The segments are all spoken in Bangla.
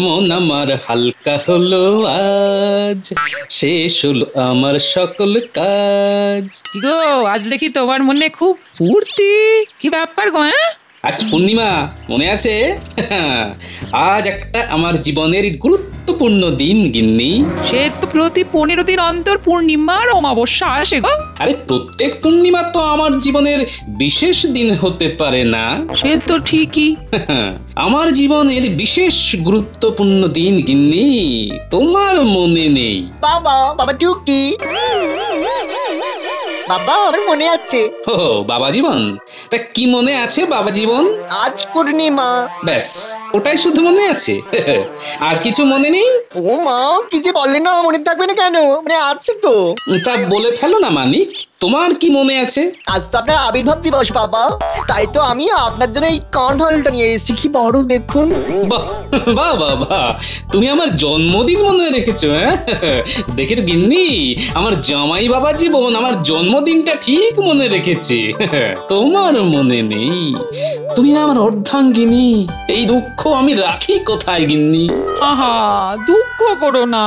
মন আমার হালকা হলো আজ, শেষ হলো আমার সকল কাজ। কি গো, আজ দেখি তোমার মনে খুব ফুর্তি, কি ব্যাপার গো? আজ পূর্ণিমা, মনে আছে? আজ একটা আমার জীবনের গুরুত্বপূর্ণ দিন গিন্নি। সে তো প্রতি 15 দিন অন্তর পূর্ণিমার অমাবস্যা আসে গো। আরে প্রত্যেক পূর্ণিমা তো আমার জীবনের বিশেষ দিন হতে পারে না। সে তো ঠিকই। আমার জীবনের বিশেষ গুরুত্বপূর্ণ দিন গিন্নি, তোমার মনে নেই? বাবা, বাবা টুকি, বাবা আমার মনে আছে। ও বাবা জীবন, তা কি মনে আছে বাবা জীবন? আজ পূর্ণিমা। ব্যাস, ওটাই শুধু মনে আছে, আর কিছু মনে নেই? ও মা, কি যে বললে না, মনে থাকবে না কেন? মানে আছে তো। তা বলে ফেলো না মানিক, তোমার কি মনে আছে? আজ তো আপনার আবির্ভাব দিবস বাবা, তাই তো আমি আপনার জন্য এই কাঁঠালটা নিয়ে এসেছি। কি বড় দেখুন। বাহ বাহ বাহ বাহ, তুমি আমার জন্মদিন মনে রেখেছো? দেখে তো গিন্নি, আমার জামাই বাবা জীবন আমার জন্মদিনটা ঠিক মনে রেখেছে, তোমার মনে নেই? তুমি না আমার অর্ধাঙ্গিনী, এই দুঃখ আমি রাখি কোথায় গিন্নি? আহা, দুঃখ করো না।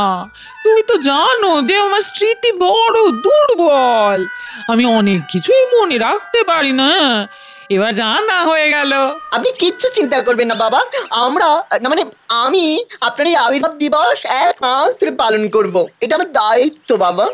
তুমি তো জানো যে আমার স্মৃতি বড় দুর্বল, আমি অনেক কিছুই মনে রাখতে পারি না। এবার জানা হয়ে গেল। আপনি কিচ্ছু চিন্তা করবেন না বাবা, আমরা না মানে আমি আপনার এই আবির্ভাব দিবস 1 মাস ধরে পালন করব। এটা আমার দায়িত্ব বাবা।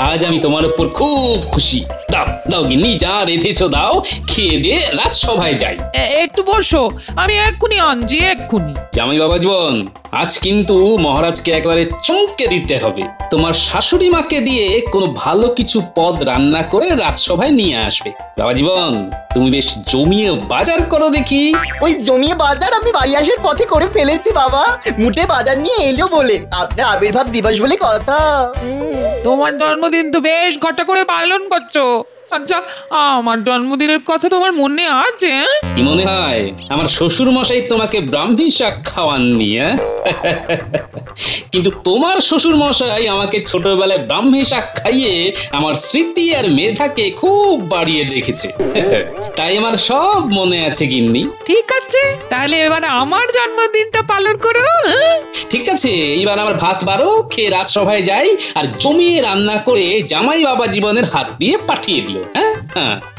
আজ আমি তোমার উপর খুব খুশি। দাও দাও গিন্নি, যা রেঁধেছো দাও, খেয়ে দিয়ে রাজসভায় যাই। একটু বসো, আমি এক্ষুনি আনছি, এক্ষুনি। জামাই বাবা জীবন, আজ কিন্তু মহারাজকে একেবারে চমকে দিতে হবে। তোমার শাশুড়ি মাকে দিয়ে কোনো ভালো কিছু পদ রান্না করে রাজসভায় নিয়ে আসবে। বাবা জীবন, তুমি বেশ জমিয়ে বাজার করো দেখি। ওই জমিয়ে বাজার আমি বাড়ি আসার পথে করে ফেলেছি বাবা, মুঠে বাজার নিয়ে এলো বলে। আপনার আবির্ভাব দিবস বলে কথা। তোমার জন্মদিন তো বেশ ঘটা করে পালন করছো। আচ্ছা, আমার জন্মদিনের কথা তোমার মনে আছে? কি মনে হয় আমার শ্বশুর মশাই তোমাকে ব্রাহ্মী শাক খাওয়াননি? কিন্তু তোমার শ্বশুর মশাই আমাকে ছোটবেলায় ব্রাহ্মী শাক খাইয়ে আমার স্মৃতি আর মেধাকে খুব বাড়িয়ে রেখেছে। তাই আমার সব মনে আছে গিন্নি। ঠিক আছে, তাহলে এবার আমার জন্মদিনটা পালন করো। ঠিক আছে, এইবার আমার ভাত বারো, খেয়ে রাজসভায় যাই আর জমিয়ে রান্না করে জামাই বাবা জীবনের হাত দিয়ে পাঠিয়ে দিল।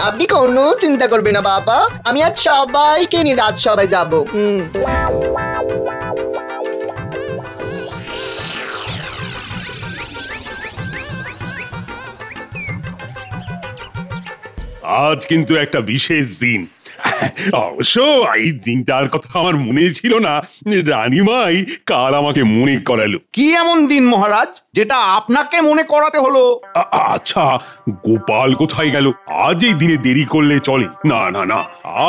আপনি কোনো চিন্তা করবেন না বাবা, আমি আজ সবাইকে নিয়ে রাজসভায় যাব। আজ কিন্তু একটা বিশেষ দিন। অবশ্য এই দিনটার কথা আমার মনে ছিল না, রানীমাই কাল আমাকে মনে করালো। কি এমন দিন মহারাজ যেটা আপনাকে মনে করাতে হলো? আচ্ছা, গোপাল কোথায় গেল? আজ এই দিনে দেরি করলে চলে না। না না,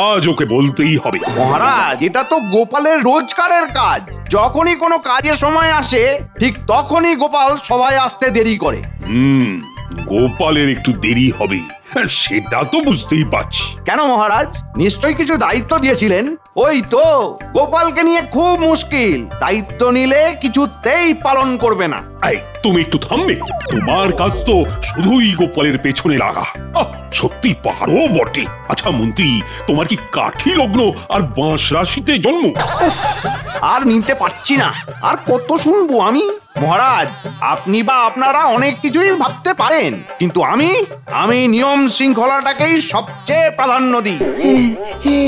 আজ ওকে বলতেই হবে। মহারাজ, এটা তো গোপালের রোজকারের কাজ। যখনই কোনো কাজের সময় আসে ঠিক তখনই গোপাল সভায় আসতে দেরি করে। গোপালের একটু দেরি হবে, সেটা তো বুঝতেই পারছি। কেন মহারাজ, নিশ্চয়ই কিছু দায়িত্ব দিয়েছিলেন? ওই তো, গোপালকে নিয়ে খুব মুশকিল, দায়িত্ব নিলে কিছুতেই পালন করবে না। এই, তুমি একটু থামবে? তোমার কাজ তো শুধুই গোপালের পেছনে লাগা। সত্যি পারো বটে। আচ্ছা মন্ত্রী, তোমার কি কাঠি লগ্ন আর বাঁশ রাশিতে জন্ম? আর নিতে পারছি না, আর কত শুনবো আমি? মহারাজ, আপনি বা আপনারা অনেক কিছুই ভাবতে পারেন, কিন্তু আমি নিয়ম শৃঙ্খলাটাকেই সবচেয়ে প্রাধান্য দিই।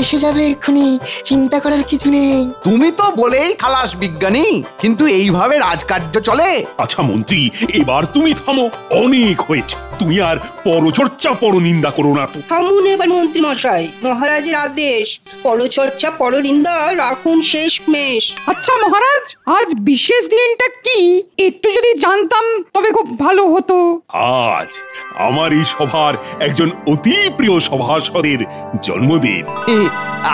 এসে যাবে এক্ষুনি, চিন্তা করার কিছু নেই। তুমি তো বলেই খালাস বিজ্ঞানী, কিন্তু এইভাবে রাজকার্য চলে? আচ্ছা মন্ত্রী, এবার তুমি থামো, অনেক হয়েছে। তুমি আর পরচর্চা পরনিন্দা করো না তো। থামুন এবার মন্ত্রী মশাই, মহারাজের আদেশ, পরচর্চা পরনিন্দা রাখুন শেষমেশ। আচ্ছা মহারাজ, আজ বিশেষ দিনটা কি একটু যদি জানতাম তবে খুব ভালো হতো। আজ আমার এই সভার একজন অতি প্রিয় সভাসদের জন্মদিন।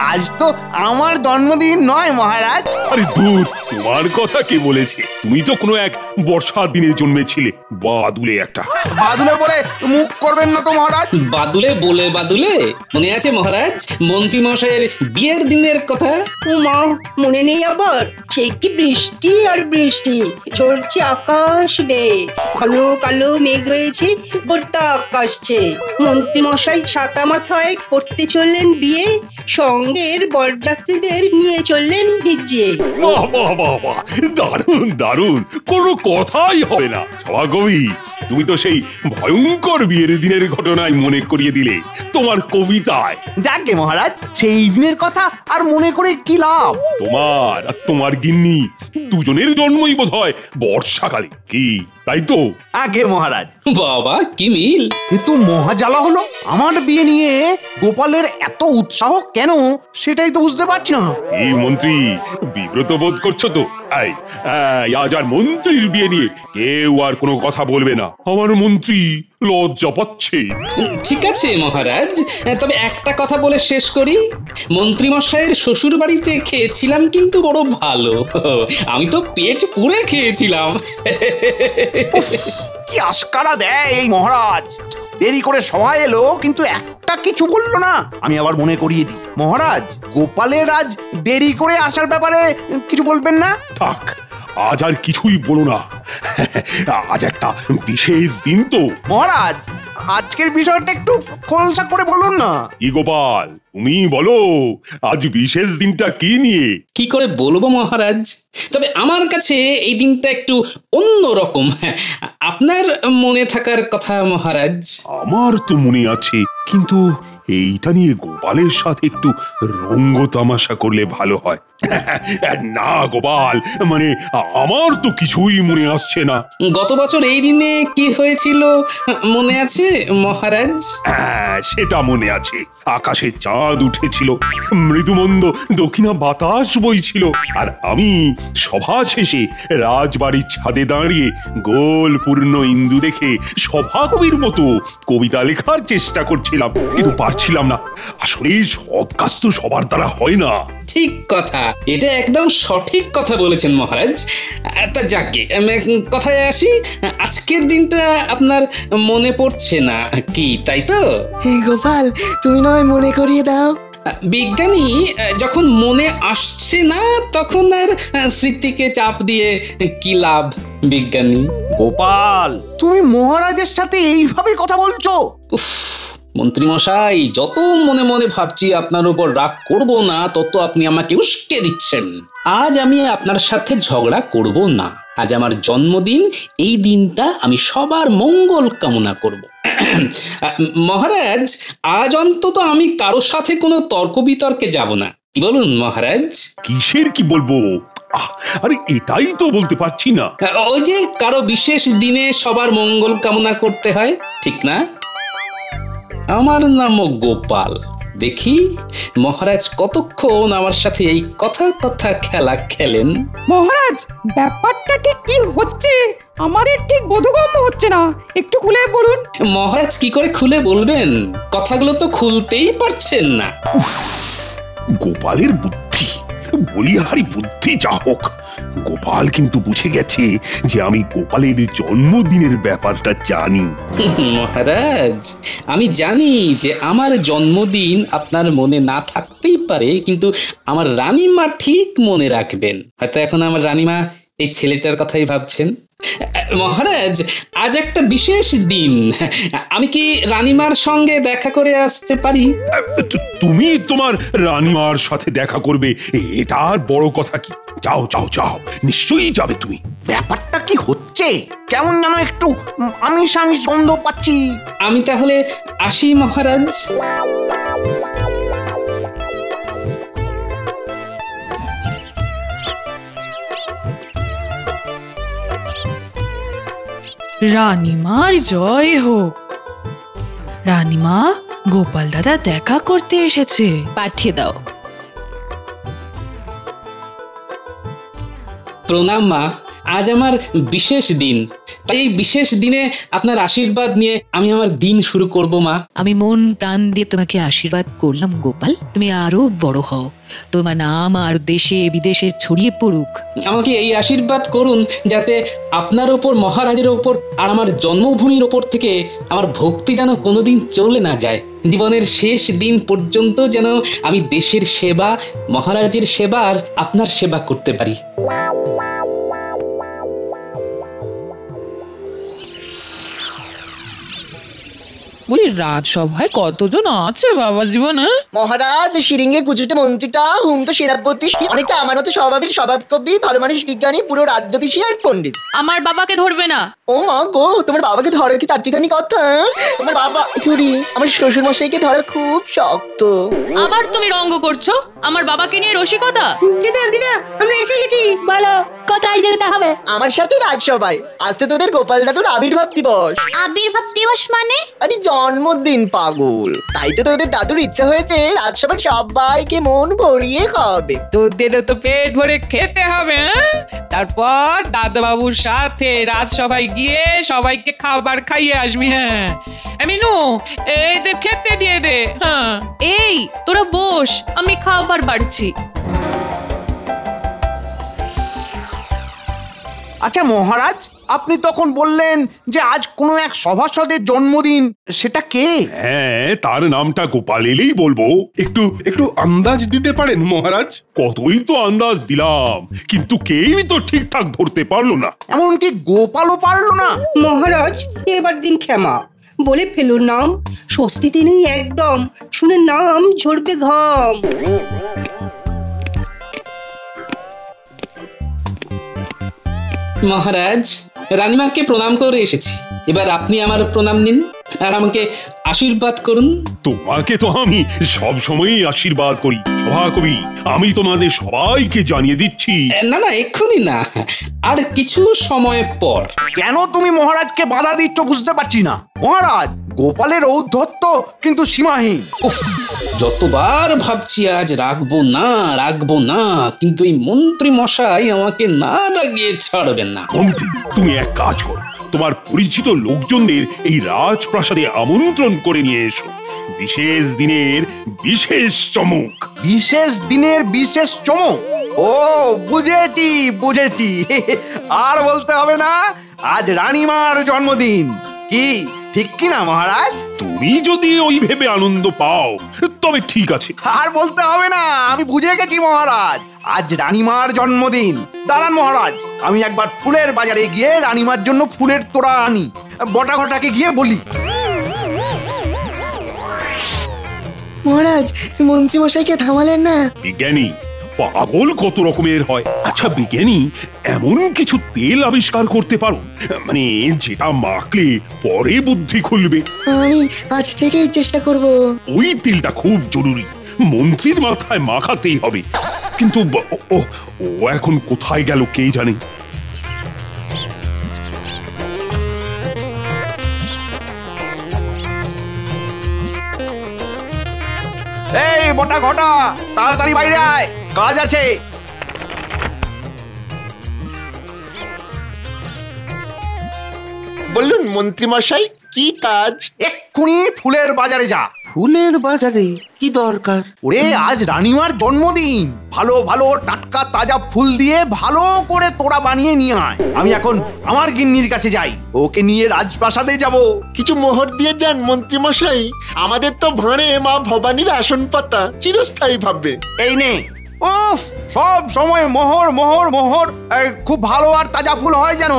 আজ তো আমার জন্মদিন নয় মহারাজ। আরে দূর, তোমার কথা কে বলেছে? তুমি তো কোনো এক বর্ষার দিনে জন্মেছিলে, বাদুলে একটা। বাদুলে বলে কথায় মুখ করবেন না তো মহারাজ। বাদুলে বলে বাদুলে মনে আছে মহারাজ মন্ত্রী মশাইয়ের বিয়ের দিনের কথা? উমা, মনে নেই আবার? সে কি বৃষ্টি আর বৃষ্টি, চলছে আকাশ বেয়ে, কালো কালো মেঘ রয়েছে, গোটা আকাশছে। মন্ত্রী মশাই ছাতা মাথায় করতে চললেন বিয়ে, সঙ্গের বরযাত্রীদের নিয়ে চললেন ভিজিয়ে। বাহ বাহ বাহ বাহ, দারুণ দারুণ, কোনো কথাই হবে না। সভাকবি, তুমি তো সেই ভয়ঙ্কর বিয়ের দিনের ঘটনায় মনে করিয়ে দিলে তোমার কবিতায়। যাকে মহারাজ, সেই দিনের কথা আর মনে করে কি লাভ? তোমার আর তোমার গিন্নি দুজনের জন্মই বোধ হয় বর্ষাকালে, কি তাই তো? আগে মহারাজ। বাবা কি মিল! এ তো মহাজ্বালা হলো। আমার বিয়ে নিয়ে গোপালের এত উৎসাহ কেন, সেটাই তো বুঝতে পারছি না। এই মন্ত্রী, বিব্রত বোধ করছো তো? এই, আজ আর মন্ত্রীর বিয়ে নিয়ে কেউ আর কোনো কথা বলবে না। আমার মন্ত্রী লজ্জা পাচ্ছে। ঠিক আছে মহারাজ, তবে একটা কথা বলে শেষ করি। মন্ত্রী মশাইয়ের শ্বশুর বাড়িতে খেয়েছিলাম কিন্তু বড় ভালো, আমি তো পেট পুরে খেয়েছিলাম। কি আস্কারা দেয় এই মহারাজ! দেরি করে সবাই এলো কিন্তু একটা কিছু বললো না। আমি আবার মনে করিয়ে দিই, মহারাজ গোপালের আজ দেরি করে আসার ব্যাপারে কিছু বলবেন না? থাক, আজ আর কিছুই বলো না। আজ একটা বিশেষ দিন তো। মহারাজ, আজকের বিষয়টা একটু খোলসা করে বলুন না। কি গোপাল, তুমি বলো আজ বিশেষ দিনটা কি নিয়ে? কি করে বলবো মহারাজ, তবে আমার কাছে এই দিনটা একটু অন্য রকম। আপনার মনে থাকার কথা মহারাজ। আমার তো মনে আছে, কিন্তু এইটা নিয়ে গোপালের সাথে একটু রঙ্গ তামাশা করলে ভালো হয়। না গোপাল, মানে আমার তো কিছুই মনে আসছে না। গত বছর এই দিনে কি হয়েছিল মনে আছে মহারাজ? সেটা মনে আছে। আকাশে চাঁদ উঠেছিল, মৃদুমন্দ দক্ষিণা বাতাস বইছিল, আর আমি সভা শেষে রাজবাড়ির ছাদে দাঁড়িয়ে গোল পূর্ণ ইন্দু দেখে সভাকবির মতো কবিতা লেখার চেষ্টা করছিলাম, কিন্তু পারছিলাম না। আসলে সব কাজ তো সবার দ্বারা হয় না। ঠিক কথা, এটা একদম সঠিক কথা বলেছেন মহারাজ। তা যাকে কথায় আসি, আজকের দিনটা আপনার মনে পড়ছে না কি, তাই তো? গোপাল, তুমি নয় মনে করিয়ে দাও। বিজ্ঞানী যখন মনে আসছে না তখন আর স্মৃতিকে চাপ দিয়ে কি লাভ বিজ্ঞানী? গোপাল, তুমি মহারাজের সাথে এইভাবে কথা বলছো? উফ, মন্ত্রী মশাই, যত মনে মনে ভাবছি আপনার উপর রাগ করব না, তত আপনি আমাকে উস্কে দিচ্ছেন। আজ আমি আপনার সাথে ঝগড়া করব না। আজ আমার জন্মদিন, এই দিনটা আমি সবার মঙ্গল কামনা করব। মহারাজ, আজ অন্তত আমি কারোর সাথে কোনো তর্ক বিতর্কে যাব না, কি বলুন মহারাজ? কিসের কি বলবো? আরে এটাই তো বলতে পারছি না। ওই যে কারো বিশেষ দিনে সবার মঙ্গল কামনা করতে হয়, ঠিক না? আমার নামও গোপাল। দেখি মহারাজ কতক্ষণ আমার সাথে এই কথা খেলা খেলেন। মহারাজ, ব্যাপারটা ঠিক কি হচ্ছে আমাদের ঠিক বোধগম্য হচ্ছে না, একটু খুলে বলুন। মহারাজ কি করে খুলে বলবেন? কথাগুলো তো খুলতেই পারছেন না। গোপালের বুদ্ধি, বলিহারি বুদ্ধি যা হোক, গোপাল কিন্তু বুঝে গেছে যে আমি গোপালের জন্মদিনের ব্যাপারটা জানি। মহারাজ, আমি জানি যে আমার জন্মদিন আপনার মনে না থাকতেই পারে, কিন্তু আমার রানীমা ঠিক মনে রাখবেন। হয়তো এখন আমার রানীমা এই ছেলেটার কথাই ভাবছেন। মহারাজ, আজ একটা বিশেষ দিন, আমি কি রানীমার সঙ্গে দেখা করে আসতে পারি? তুমি তোমার রানীমার সাথে দেখা করবে, এটা আর বড় কথা কি? যাও যাও যাও, নিশ্চয়ই যাবে তুমি। ব্যাপারটা কি হচ্ছে? কেমন যেন একটু আমিষ আমিষ গন্ধ পাচ্ছি। আমি তাহলে আসি মহারাজ। রানীমার জয় হোক। রানীমা, গোপাল দাদা দেখা করতে এসেছে। পাঠিয়ে দাও। প্রণাম মা, আজ আমার বিশেষ দিন, তাই এই বিশেষ দিনে আপনার আশীর্বাদ নিয়ে আমি আমার দিন শুরু করব মা। আমি মন প্রাণ দিয়ে তোমাকে আশীর্বাদ করলাম গোপাল, তুমি আরো বড় হও, তোমার নাম আর দেশে বিদেশে ছড়িয়ে পড়ুক। আমাকে এই আশীর্বাদ করুন যাতে আপনার ওপর, মহারাজের ওপর আর আমার জন্মভূমির ওপর থেকে আমার ভক্তি যেন কোনোদিন চলে না যায়। জীবনের শেষ দিন পর্যন্ত যেন আমি দেশের সেবা, মহারাজের সেবা আর আপনার সেবা করতে পারি। বলি রাজসভায় কতজন আছে বাবা জীবন? মহারাজ, শিরিঙ্গে কুচুটে মন্ত্রীটা, হুমতো সেনাপতি, অনেকটা আমার মতো স্বভাবের স্বভাব কবি, ভালো মানুষ, বিজ্ঞানী, পুরো রাজ্যতীষী আর পণ্ডিত। আমার বাবাকে ধরবে না। ও মা গো, তোমার বাবাকে ধরে কি চারটিখানি কথা? তোমার বাবা চুরি, আমার শ্বশুর মশাইকে ধরা খুব শক্ত। আবার তুমি রঙ্গ করছো আমার বাবাকে নিয়ে রসিকতা? দিদা দিদা, আমরা এসে গেছি। বলো কোথায় যেতে হবে? আমার সাথে রাজসভায়। আজ তো তোদের গোপাল দাদুর আবির্ভাব দিবস। আবির্ভাব দিবস মানে? আরে জন্মদিন পাগল, তাই তো তোদের দাদুর ইচ্ছা হয়েছে রাজসভার সবাইকে মন ভরিয়ে খাওয়াবে। তোদেরও তো পেট ভরে খেতে হবে, তারপর দাদাবাবুর সাথে রাজসভায় গিয়ে সবাইকে খাবার খাইয়ে আসবি। হ্যাঁ মিনু, এদের খেতে দিয়ে দে। হ্যাঁ এই তোরা বস, আমি খাবার বাড়ছি। আচ্ছা মহারাজ, আপনি তখন বললেন যে আজ কোনো এক সভাসদের জন্মদিন, সেটা কে? হ্যাঁ, তার নামটা গোপাল এলেই বলবো। একটু একটু আন্দাজ দিতে পারেন মহারাজ? কতই তো আন্দাজ দিলাম, কিন্তু কেউই তো ঠিকঠাক ধরতে পারলো না। এমনকি গোপালও পারলো না? মহারাজ, এবার দিন ক্ষমা, বলে ফেলুন নাম, স্বস্তিতে নেই একদম, শুনে নাম ঝরবে ঘাম। মহারাজ, রানীমাকে প্রণাম করে এসেছি, এবার আপনি আমার প্রণাম নিন আর আমাকে আশীর্বাদ করুন। তোমাকে তো আমি সব সময়ই আশীর্বাদ করি সভাকবি। আমি তোমাদের সবাইকে জানিয়ে দিচ্ছি। না না, এক্ষুনি না, আর কিছু সময় পর। কেন তুমি মহারাজকে বাধা দিচ্ছ বুঝতে পারছি না। মহারাজ, গোপালের ঔদ্ধত্য কিন্তু সীমাহীন। উফ, যতবার ভাবছি আজ রাখবো না, কিন্তু এই মন্ত্রী মশাই আমাকে না রাগিয়ে ছাড়বেন না। মন্ত্রী, তুমি এক কাজ করো, তোমার পরিচিত লোকজনদের এই রাজপ্রাসাদে আমন্ত্রণ করে নিয়ে এসো। বিশেষ দিনের বিশেষ চমক। বিশেষ দিনের বিশেষ চমক? ও বুঝেছি বুঝেছি, আর বলতে হবে না, আজ রানীমার জন্মদিন। কি ঠিক কি না মহারাজ? তুমি যদি ওই ভেবে আনন্দ পাও তবে ঠিক আছে। আর বলতে হবে না, আমি বুঝে গেছি মহারাজ, আজ রানীমার জন্মদিন। দাঁড়ান মহারাজ, আমি একবার ফুলের বাজারে গিয়ে রানীমার জন্য ফুলের তোড়া আনি, বটাঘটাকে গিয়ে বলি। মহারাজ, মন্ত্রী মশাইকে থামালেন না। বিজ্ঞানী পাগল কত রকমের হয়। আচ্ছা বিজ্ঞানী, এমন কিছু তেল আবিষ্কার করতে পারো মানে যেটা মাখলে পরে বুদ্ধি খুলবে? আমি আজ থেকেই চেষ্টা করব। ওই তেলটা খুব জরুরি, মন্ত্রীর মাথায় মাখাতেই হবে। কিন্তু ও এখন কোথায় গেল কে জানে। এই বটা ঘটা, তাড়াতাড়ি বাইরে আয়, কাজ আছে। বলুন মন্ত্রী মশাই, কি কাজ? এক্ষুনি ফুলের বাজারে যা। ফুলের বাজারে কি দরকার? ওরে, আজ রানীমার জন্মদিন, ভালো ভালো টাটকা তাজা ফুল দিয়ে ভালো করে তোড়া বানিয়ে নিয়ে আয়। আমি এখন আমার গিন্নির কাছে যাই, ওকে নিয়ে রাজপ্রাসাদে যাব। কিছু মোহর দিয়ে যান মন্ত্রী মশাই, আমাদের তো ভাঁড়ে মা ভবানীর আসন পাতা চিরস্থায়ী ভাববে। এই নে। উফ, সব সময় মোহর মোহর মোহর। খুব ভালো আর তাজা ফুল হয় যেন।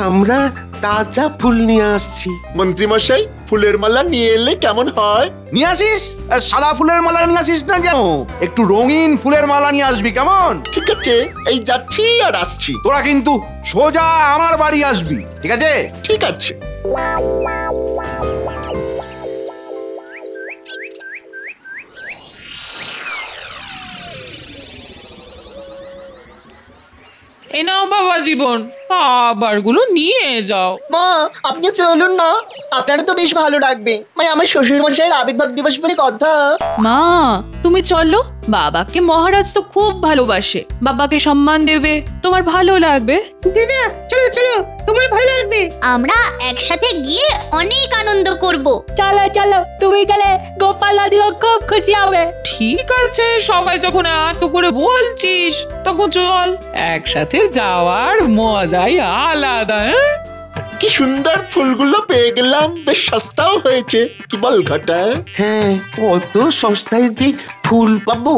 আমরা তাজা ফুল নিয়ে আসছি। মন্ত্রী মশাই, ফুলের মালা নিয়ে এলে কেমন হয়? নিয়ে আসিস, সাদা ফুলের মালা নিয়ে আসিস না যেন, একটু রঙিন ফুলের মালা নিয়ে আসবি, কেমন? ঠিক আছে, এই যাচ্ছি আর আসছি। তোরা কিন্তু সোজা আমার বাড়ি আসবি, ঠিক আছে? ঠিক আছে। এই নাও বাবা জীবন, খাবারগুলো নিয়ে যাও। মা আপনি চলুন না, আপনারা তো বেশ ভালো লাগবে, মানে আমার শ্বশুর মশাইয়ের আবির্ভাব দিবস বলে কথা। মা তুমি চলো, বাবাকে মহারাজ তো খুব ভালোবাসে, বাবাকে সম্মান দেবে, তোমার ভালো লাগবে। দিদা চলো চলো, তোমার ভালো লাগবে। আমরা একসাথে গিয়ে অনেক আনন্দ করব। চলো চলো, তুমি গেলে গোপাল দাদিও খুব খুশি হবে। ঠিক আছে, সবাই যখন এত করে বলছিস তখন চল, একসাথে যাওয়ার মজাই আলাদা। কি সুন্দর ফুলগুলো পেয়ে গেলাম, বেশ সস্তাও হয়েছে, কি বল ঘটা? হ্যাঁ, অত সস্তায় যে ফুল পাবো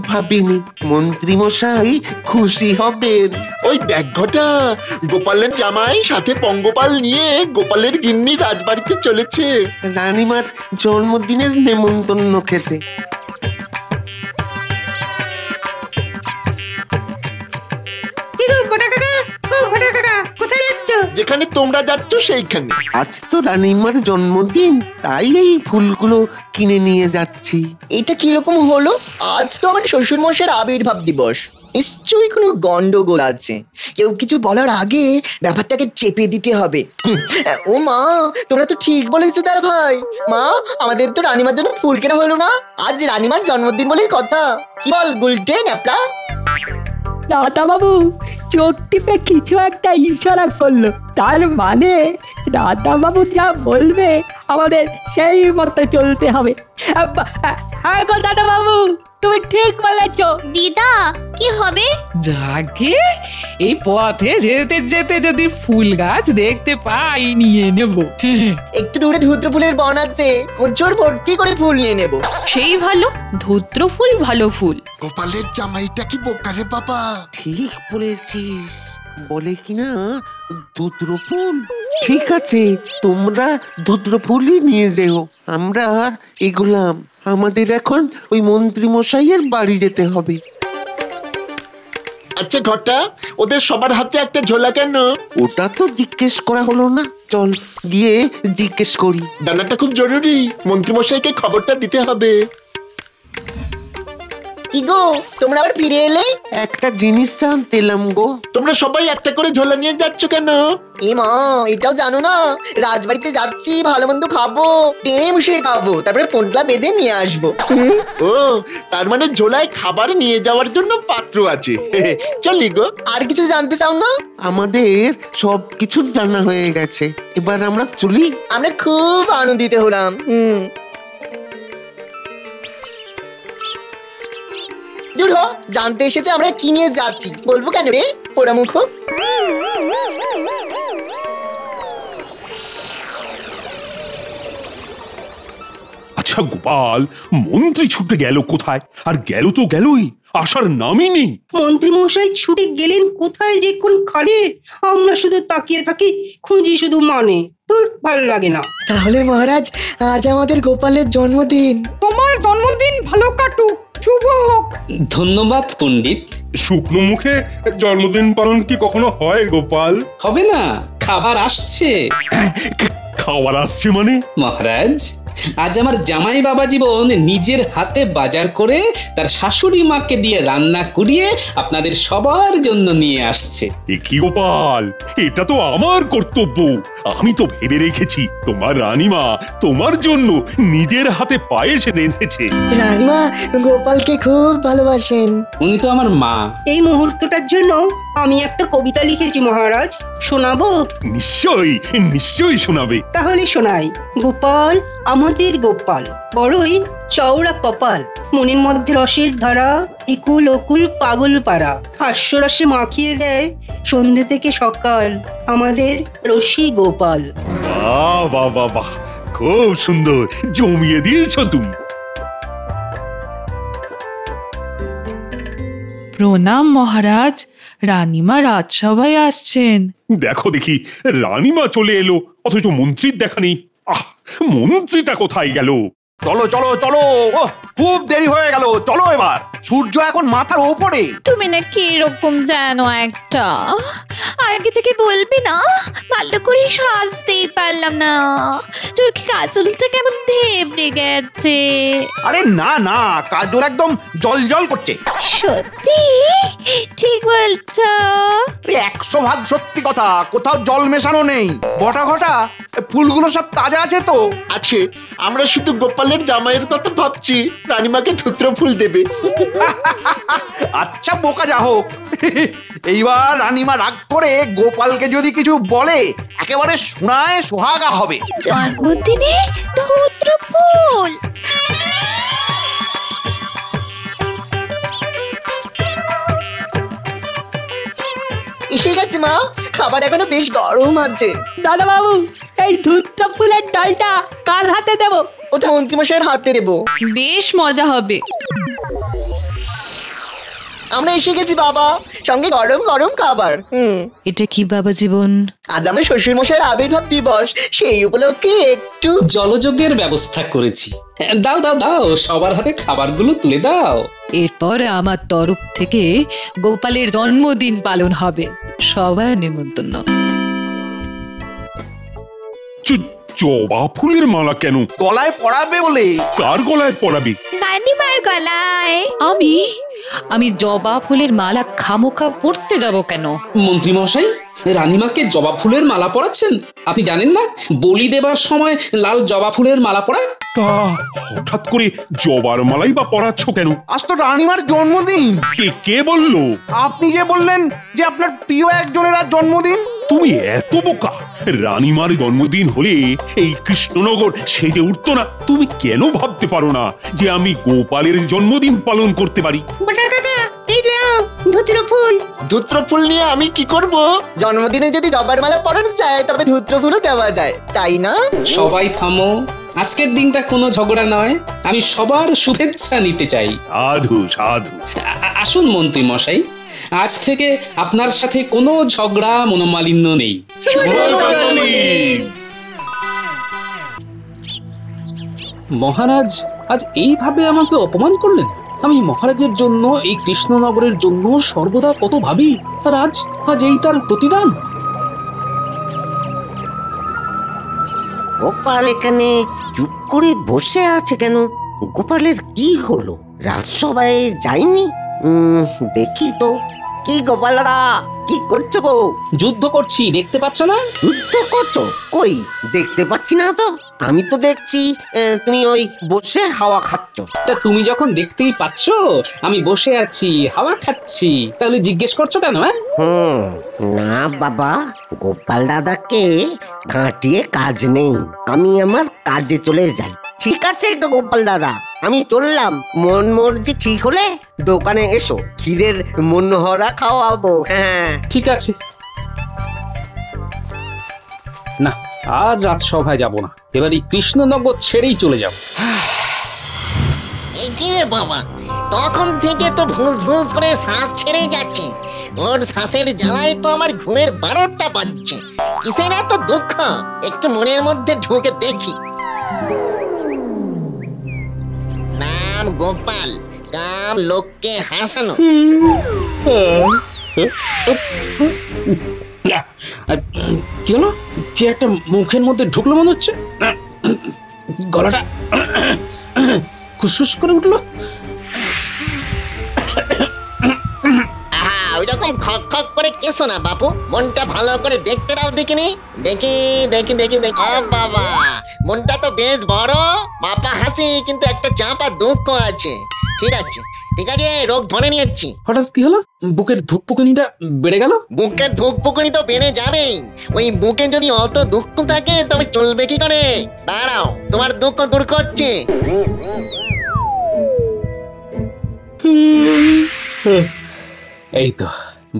ভাবিনি। মন্ত্রী মশাই খুশি হবেন। ওই দেখ ঘটা, গোপালের জামাই সাথে পঙ্গপাল নিয়ে গোপালের গিন্নি রাজবাড়িতে চলেছে রানীমার জন্মদিনের নেমন্তন্ন খেতে। যেখানে তোমরা যাচ্ছ সেইখানে। আজ তো রানীমার জন্মদিন, তাই এই ফুলগুলো কিনে নিয়ে যাচ্ছি। এটা কিরকম হলো? আজ তো আমার শ্বশুর মশাইয়ের আবির্ভাব দিবস, নিশ্চয়ই কোনো গন্ডগোল আছে। কেউ কিছু বলার আগে ব্যাপারটাকে চেপে দিতে হবে। ও মা, তোমরা তো ঠিক বলেছো দাদা ভাই। মা, আমাদের তো রানীমার জন্য ফুল কেনা হলো না, আজ রানীমার জন্মদিন বলেই কথা। কি বল গুলটে ন্যাপলা? দাদা বাবু চোখ টিপে কিছু একটা ইশারা করলো, তার মানে দাদা বাবু যা বলবে আমাদের সেই মতো চলতে হবে। হ্যাঁ গো দাদা বাবু, তুমি ঠিক বলেছো। দিদা কি হবে? যাকে এই পথে যেতে যেতে যদি ফুল গাছ দেখতে পাই নিয়ে নেব। একটু দূরে ধুত্র ফুলের বন আছে, প্রচুর ভর্তি করে ফুল নিয়ে নেব। সেই ভালো, ধূত্র ফুল ভালো ফুল। গোপালের জামাইটা কি বোকারে বাবা? ঠিক বলেছিস, বলে কিনা ধুত্র ফুল। ঠিক আছে, তোমরা ধুত্র ফুলই নিয়ে যেও, আমরা এগুলাম। আমাদের এখন ওই মন্ত্রী মশাইয়ের বাড়ি যেতে হবে। আচ্ছা ঘটা, ওদের সবার হাতে একটা ঝোলা কেন? ওটা তো জিজ্ঞেস করা হলো না, চল গিয়ে জিজ্ঞেস করি। জানাটা খুব জরুরি, মন্ত্রীমশাইকে খবরটা দিতে হবে। কি গো, তোমরা আবার ফিরে এলে? একটা জিনিস জানতে এলাম গো। তোমরা সবাই একটা করে ঝোলা নিয়ে যাচ্ছ কেন? এ মা, এটাও জানো না? রাজবাড়িতে যাচ্ছি, ভালো মন্দ খাবো, টেনে বসে খাবো, তারপরে ফোনটা বেঁধে নিয়ে আসবো। ও, তার মানে ঝোলায় খাবার নিয়ে যাওয়ার জন্য পাত্র আছে। চলি গো। আর কিছু জানতে চাও না? আমাদের সব কিছু জানা হয়ে গেছে, এবার আমরা চলি। আমরা খুব আনন্দিত হলাম। দূর হ, জানতে এসেছে আমরা কি নিয়ে যাচ্ছি, বলবো কেন রে পোড়ামুখ? আচ্ছা গোপাল, মন্ত্রী ছুটে গেল কোথায়? আর গেল তো গেলই, আসার নামই নেই। মন্ত্রী মশাই ছুটে গেলেন কোথায় যে কোনখানে, আমরা শুধু তাকিয়ে থাকি, খুঁজি শুধু মানে। তোর ভালো লাগে না। তাহলে মহারাজ, আজ আমাদের গোপালের জন্মদিন। তোমার জন্মদিন ভালো কাটুক, শুভ হোক। ধন্যবাদ পণ্ডিত। শুকনো মুখে জন্মদিন পালন কি কখনো হয় গোপাল? হবে না, খাবার আসছে। খাবার আসছে মানে? মহারাজ, আজ আমার জামাই বাবা জীবন নিজের হাতে বাজার করে তার শাশুড়ি মাকে দিয়ে রান্না করিয়ে আপনাদের সবার জন্য নিয়ে আসছে। এ কি গোপাল, এটা তো আমার কর্তব্য। আমি তো ভেবে রেখেছি তোমার রানীমা তোমার জন্য নিজের হাতে পায়েস রেঁধেছে। রানীমা গোপালকে খুব ভালোবাসেন। উনি তো আমার মা। এই মুহূর্তটার জন্য আমি একটা কবিতা লিখেছি মহারাজ, শোনাবো? নিশ্চয়ই নিশ্চয়ই শোনাবে। তাহলে শোনাই। গোপাল আমাদের গোপাল, বড়ই চওড়া কপাল, মনের মধ্যে রসের ধারা, একুল ওকুল পাগল পাড়া, হাস্যরসে মাখিয়ে দেয় সন্ধে থেকে সকাল, আমাদের রসি গোপাল। বাহ বাহ বাহ বাহ, খুব সুন্দর, জমিয়ে দিয়েছো তুমি। প্রণাম মহারাজ, রানীমা রাজসভায় আসছেন। দেখো দেখি, রানীমা চলে এলো, অথচ মন্ত্রীর দেখা নেই। আহ, মন্ত্রীটা কোথায় গেল? চলো চলো চলো, খুব দেরি হয়ে গেল, চলো এবার। সূর্য এখন মাথার ওপরে। তুমি না কি রকম জানো একটা, আগে থেকে বলবি না? ভালো করে সাজতেই পারলাম না, চোখে কাজলটা কেমন ধেবড়ে গেছে। আরে না না, কাজল একদম জল জল করছে। সত্যি? ঠিক বলছো। 100% সত্যি কথা, কোথাও জল মেশানো নেই। বটা ঘটা ফুলগুলো সব তাজা আছে তো? আছে। আমরা শুধু গোপালের জামাইয়ের কথা ভাবছি, রানীমাকে ধুত্র ফুল দেবে। আচ্ছা বোকা যা হোক, এইবার রানীমা রাগ করে গোপালকে যদি কিছু বলে একেবারে শোনায় সোহাগা হবে। জন্মদিনে ধুত্র ফুল? এসে গেছে মা, খাবার এখনো বেশ গরম আছে। দাদা বাবু, এই ধুত্র ফুলের ডালটা কার হাতে দেব? ওটা মন্ত্রীমশাইয়ের হাতে দেবো। বেশ মজা হবে। আমরা এসে গেছি বাবা, সঙ্গে গরম গরম খাবার। এটা কি বাবা জীবন? আজ আমার শ্বশুর মশাইয়ের আবির্ভাব দিবস, সেই উপলক্ষে একটু জলযোগের ব্যবস্থা করেছি। দাও দাও দাও, সবার হাতে খাবারগুলো তুলে দাও। এরপর আমার তরফ থেকে গোপালের জন্মদিন পালন হবে, সবার নিমন্ত্রণ। জবা ফুলের মালা কেন? গলায় পরাবে বলে। কার গলায় পরাবে? রানীমার গলায়। আমি জবা ফুলের মালা খামোখা পড়তে যাব কেন? মন্ত্রী মশাই, রানীমাকে জবা ফুলের মালা পরাচ্ছেন? আপনি জানেন না বলি দেবার সময় লাল জবা ফুলের মালা পরা? তা হঠাৎ করে জবার মালাই বা পরাচ্ছ কেন? আজ তো রানীমার জন্মদিন। কে বললো? আপনি যে বললেন যে আপনার প্রিয় একজনের আজ জন্মদিন। তুমি এত বোকা! রানীমার জন্মদিন হলে এই কৃষ্ণনগর সেজে উঠতো না। তুমি কেন ভাবতে পারো না যে আমি গোপালের জন্মদিন পালন করতে পারি? ধুত্র ফুল নিয়ে আমি কি করব? জন্মদিনে যদি জবার মালা পরানো যায় তবে ধুত্র ফুলও দেওয়া যায়, তাই না? সবাই থামো, আজকের দিনটা কোনো ঝগড়া নয়, আমি সবার শুভেচ্ছা নিতে চাই। সাধু সাধু। আসুন মন্ত্রী মশাই, আজ থেকে আপনার সাথে কোনো ঝগড়া মনোমালিন্য নেই। মহারাজ আজ এইভাবে আমাকে অপমান করলেন। আমি মহারাজের জন্য, এই কৃষ্ণনগরের জন্য সর্বদা কত ভাবি, আর আজ এই তার প্রতিদান। গোপাল এখানে চুপ করে বসে আছে কেন? গোপালের কি হলো? রাজসভায় যায়নি? দেখি তো। কি গোপালরা, কি করছো গো? যুদ্ধ করছি, দেখতে পাচ্ছ না? যুদ্ধ করছো? কই দেখতে পাচ্ছি না তো। আমি তো দেখছি তুমি ওই বসে হাওয়া খাচ্ছ। তা তুমি যখন দেখতেই পাচ্ছ আমি বসে আছি, হাওয়া খাচ্ছি, তাহলে জিজ্ঞেস করছো কেন? না বাবা, গোপাল দাদাকে ঘাঁটিয়ে কাজ নেই, আমি আমার কাজে চলে যাই। ঠিক আছে তো গোপাল দাদা, আমি চললাম। মন মর্জি ঠিক হলে দোকানে এসো, ক্ষীরের মনোহরা খাওয়াবো। হ্যাঁ ঠিক আছে। না, আর রাজসভায় যাব না, এবার এই কৃষ্ণনগর ছেড়েই চলে যাব। রে বাবা, তখন থেকে তো ভুস ভুস করে শ্বাস ছেড়ে যাচ্ছে। ওর শ্বাসের জ্বালায় তো আমার ঘুমের 12টা বাজছে। কিসের এত দুঃখ? একটু মনের মধ্যে ঢুকে দেখি। নাম গোপাল, কাম লোককে হাসানো। কি হলো? কি একটা মুখের মধ্যে ঢুকলো মনে হচ্ছে, গলাটা খুশখুশ করে উঠলো। ওইরকম খক খক করে কেসো না বাপু, মনটা ভালো করে দেখতে দাও। দেখিনি, দেখি দেখি দেখি দেখি। বাবা, মনটা তো বেশ বড়, বাপা হাসি, কিন্তু একটা চাপা দুঃখ আছে। ঠিক আছে ঠিক আছে, রোগ ধরে নিয়েছি। হঠাৎ কি হলো? বুকের ধুকপুকুনিটা বেড়ে গেল। বুকের ধুকপুকুনি তো বেড়ে যাবেই। ওই বুকে যদি অত দুঃখ থাকে তবে চলবে কি করে? দাঁড়াও, তোমার দুঃখ দূর করছি। এই তো,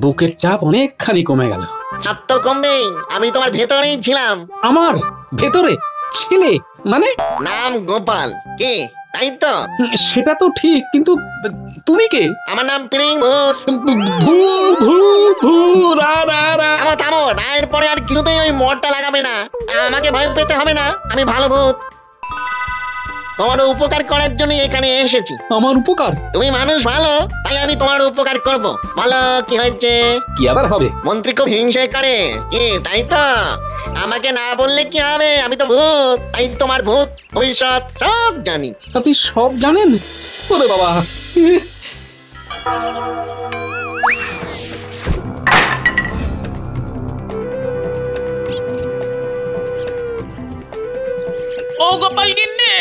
বুকের চাপ অনেকখানি কমে গেল। চাপ তো কমবেই, আমি তোমার ভেতরেই ছিলাম। আমার ভেতরে ছিলে মানে? নাম গোপাল, কে তাই তো? সেটা তো ঠিক, কিন্তু তুমি কে? আমার নাম পিরিং ভূত। ভূ ভূ ভূ রা রা রা। থামো থামো, রায়ের পরে আর কিছুতেই ওই মরটা লাগাবে না। আমাকে ভয় পেতে হবে না, আমি ভালো ভূত। তোমার উপকার করার জন্য এখানে এসেছি। আমার উপকার? তুমি মানুষ ভালো, তাই আমি তোমার উপকার করব। বলো কি হয়েছে? কি আবার হবে? মন্ত্রী খুব হিংসে করে, কি তাই তো? আমাকে না বললে কি হবে? আমি তো ভূত, তাই তোমার ভূত ভবিষ্যৎ সব জানি। আপনি সব জানেন? ওরে বাবা! ও গোপাল গিন্নি,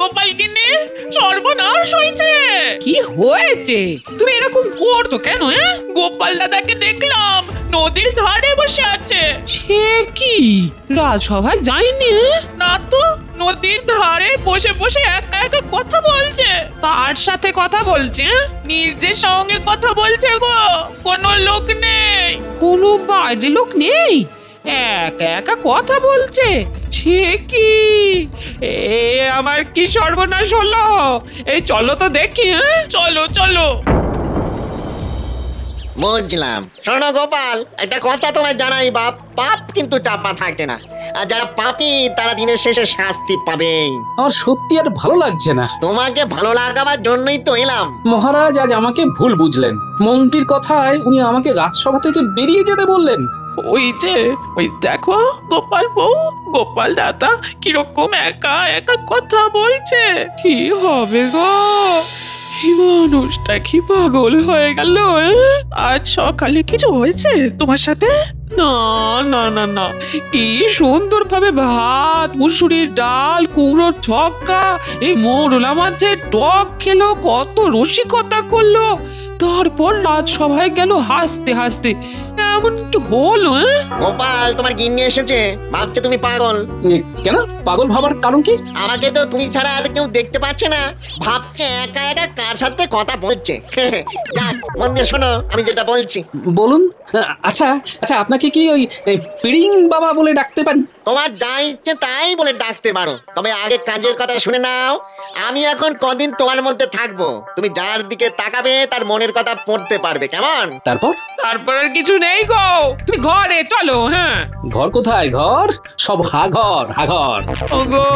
গোপাল গিন্নি, সর্বনাশ হয়েছে। কি হয়েছে? তুমি এরকম করছো কেন? গোপাল দাদাকে দেখলাম নদীর ধারে বসে আছে। সে কি রাজসভায় যায়নি? না তো, নদীর ধারে বসে বসে একা একা কথা বলছে। কার সাথে কথা বলছে? নিজের সঙ্গে কথা বলছে গো, কোনো লোক নেই। কোনো বাইরে লোক নেই? একা একা কথা বলছে? সে কি? আমার কি সর্বনাশ হলো! এই চলো তো দেখি। চলো চলো। বুঝলাম। শোনো গোপাল, একটা কথা তোমায় জানাই বাপ, পাপ কিন্তু চাপা থাকে না, আর যারা পাপী তারা দিনের শেষে শাস্তি পাবে। আমার সত্যি আর ভালো লাগছে না। তোমাকে ভালো লাগাবার জন্যই তো এলাম। মহারাজ আজ আমাকে ভুল বুঝলেন। মন্ত্রীর কথায় উনি আমাকে রাজসভা থেকে বেরিয়ে যেতে বললেন। ওই যে, ওই দেখো গোপাল বউ, গোপাল দাদা কিরকম একা একা কথা বলছে। কি হবে গো? এই মানুষটা কি পাগল হয়ে গেল? আজ সকালে কিছু হয়েছে তোমার সাথে? না না না না, কি সুন্দর ভাবে ভাত, মুসুরির ডাল, কুমড়োর ছক্কা, এই মোরলা মাছের টক খেলো, কত রসিকতা করলো, তারপর রাজসভায় গেল হাসতে হাসতে। এমন কি হলো? গোপাল, তোমার গিন্নি এসেছে, ভাবছে তুমি পাগল। কেন পাগল ভাবার কারণ কি? আমাকে তো তুমি ছাড়া আর কেউ দেখতে পাচ্ছে না, ভাবছে একা একা কার সাথে কথা বলছে। যাক, মন দিয়ে শোনো আমি যেটা বলছি। বলুন। আচ্ছা আচ্ছা, আপনাকে কি ওই পিড়িং বাবা বলে ডাকতে পারি? তোমার যা ইচ্ছে তাই বলে ডাকতে পারো, তবে আগে কাজের কথা শুনে নাও। আমি এখন কদিন তোমার মধ্যে থাকবো, তুমি যার দিকে তাকাবে তার মনের কথা পড়তে পারবে, কেমন? তারপর? তারপর আর কিছু নেই গো, তুমি ঘরে চলো। হ্যাঁ, ঘর কোথায়? ঘর সব হাঘর হাঘর। ওগো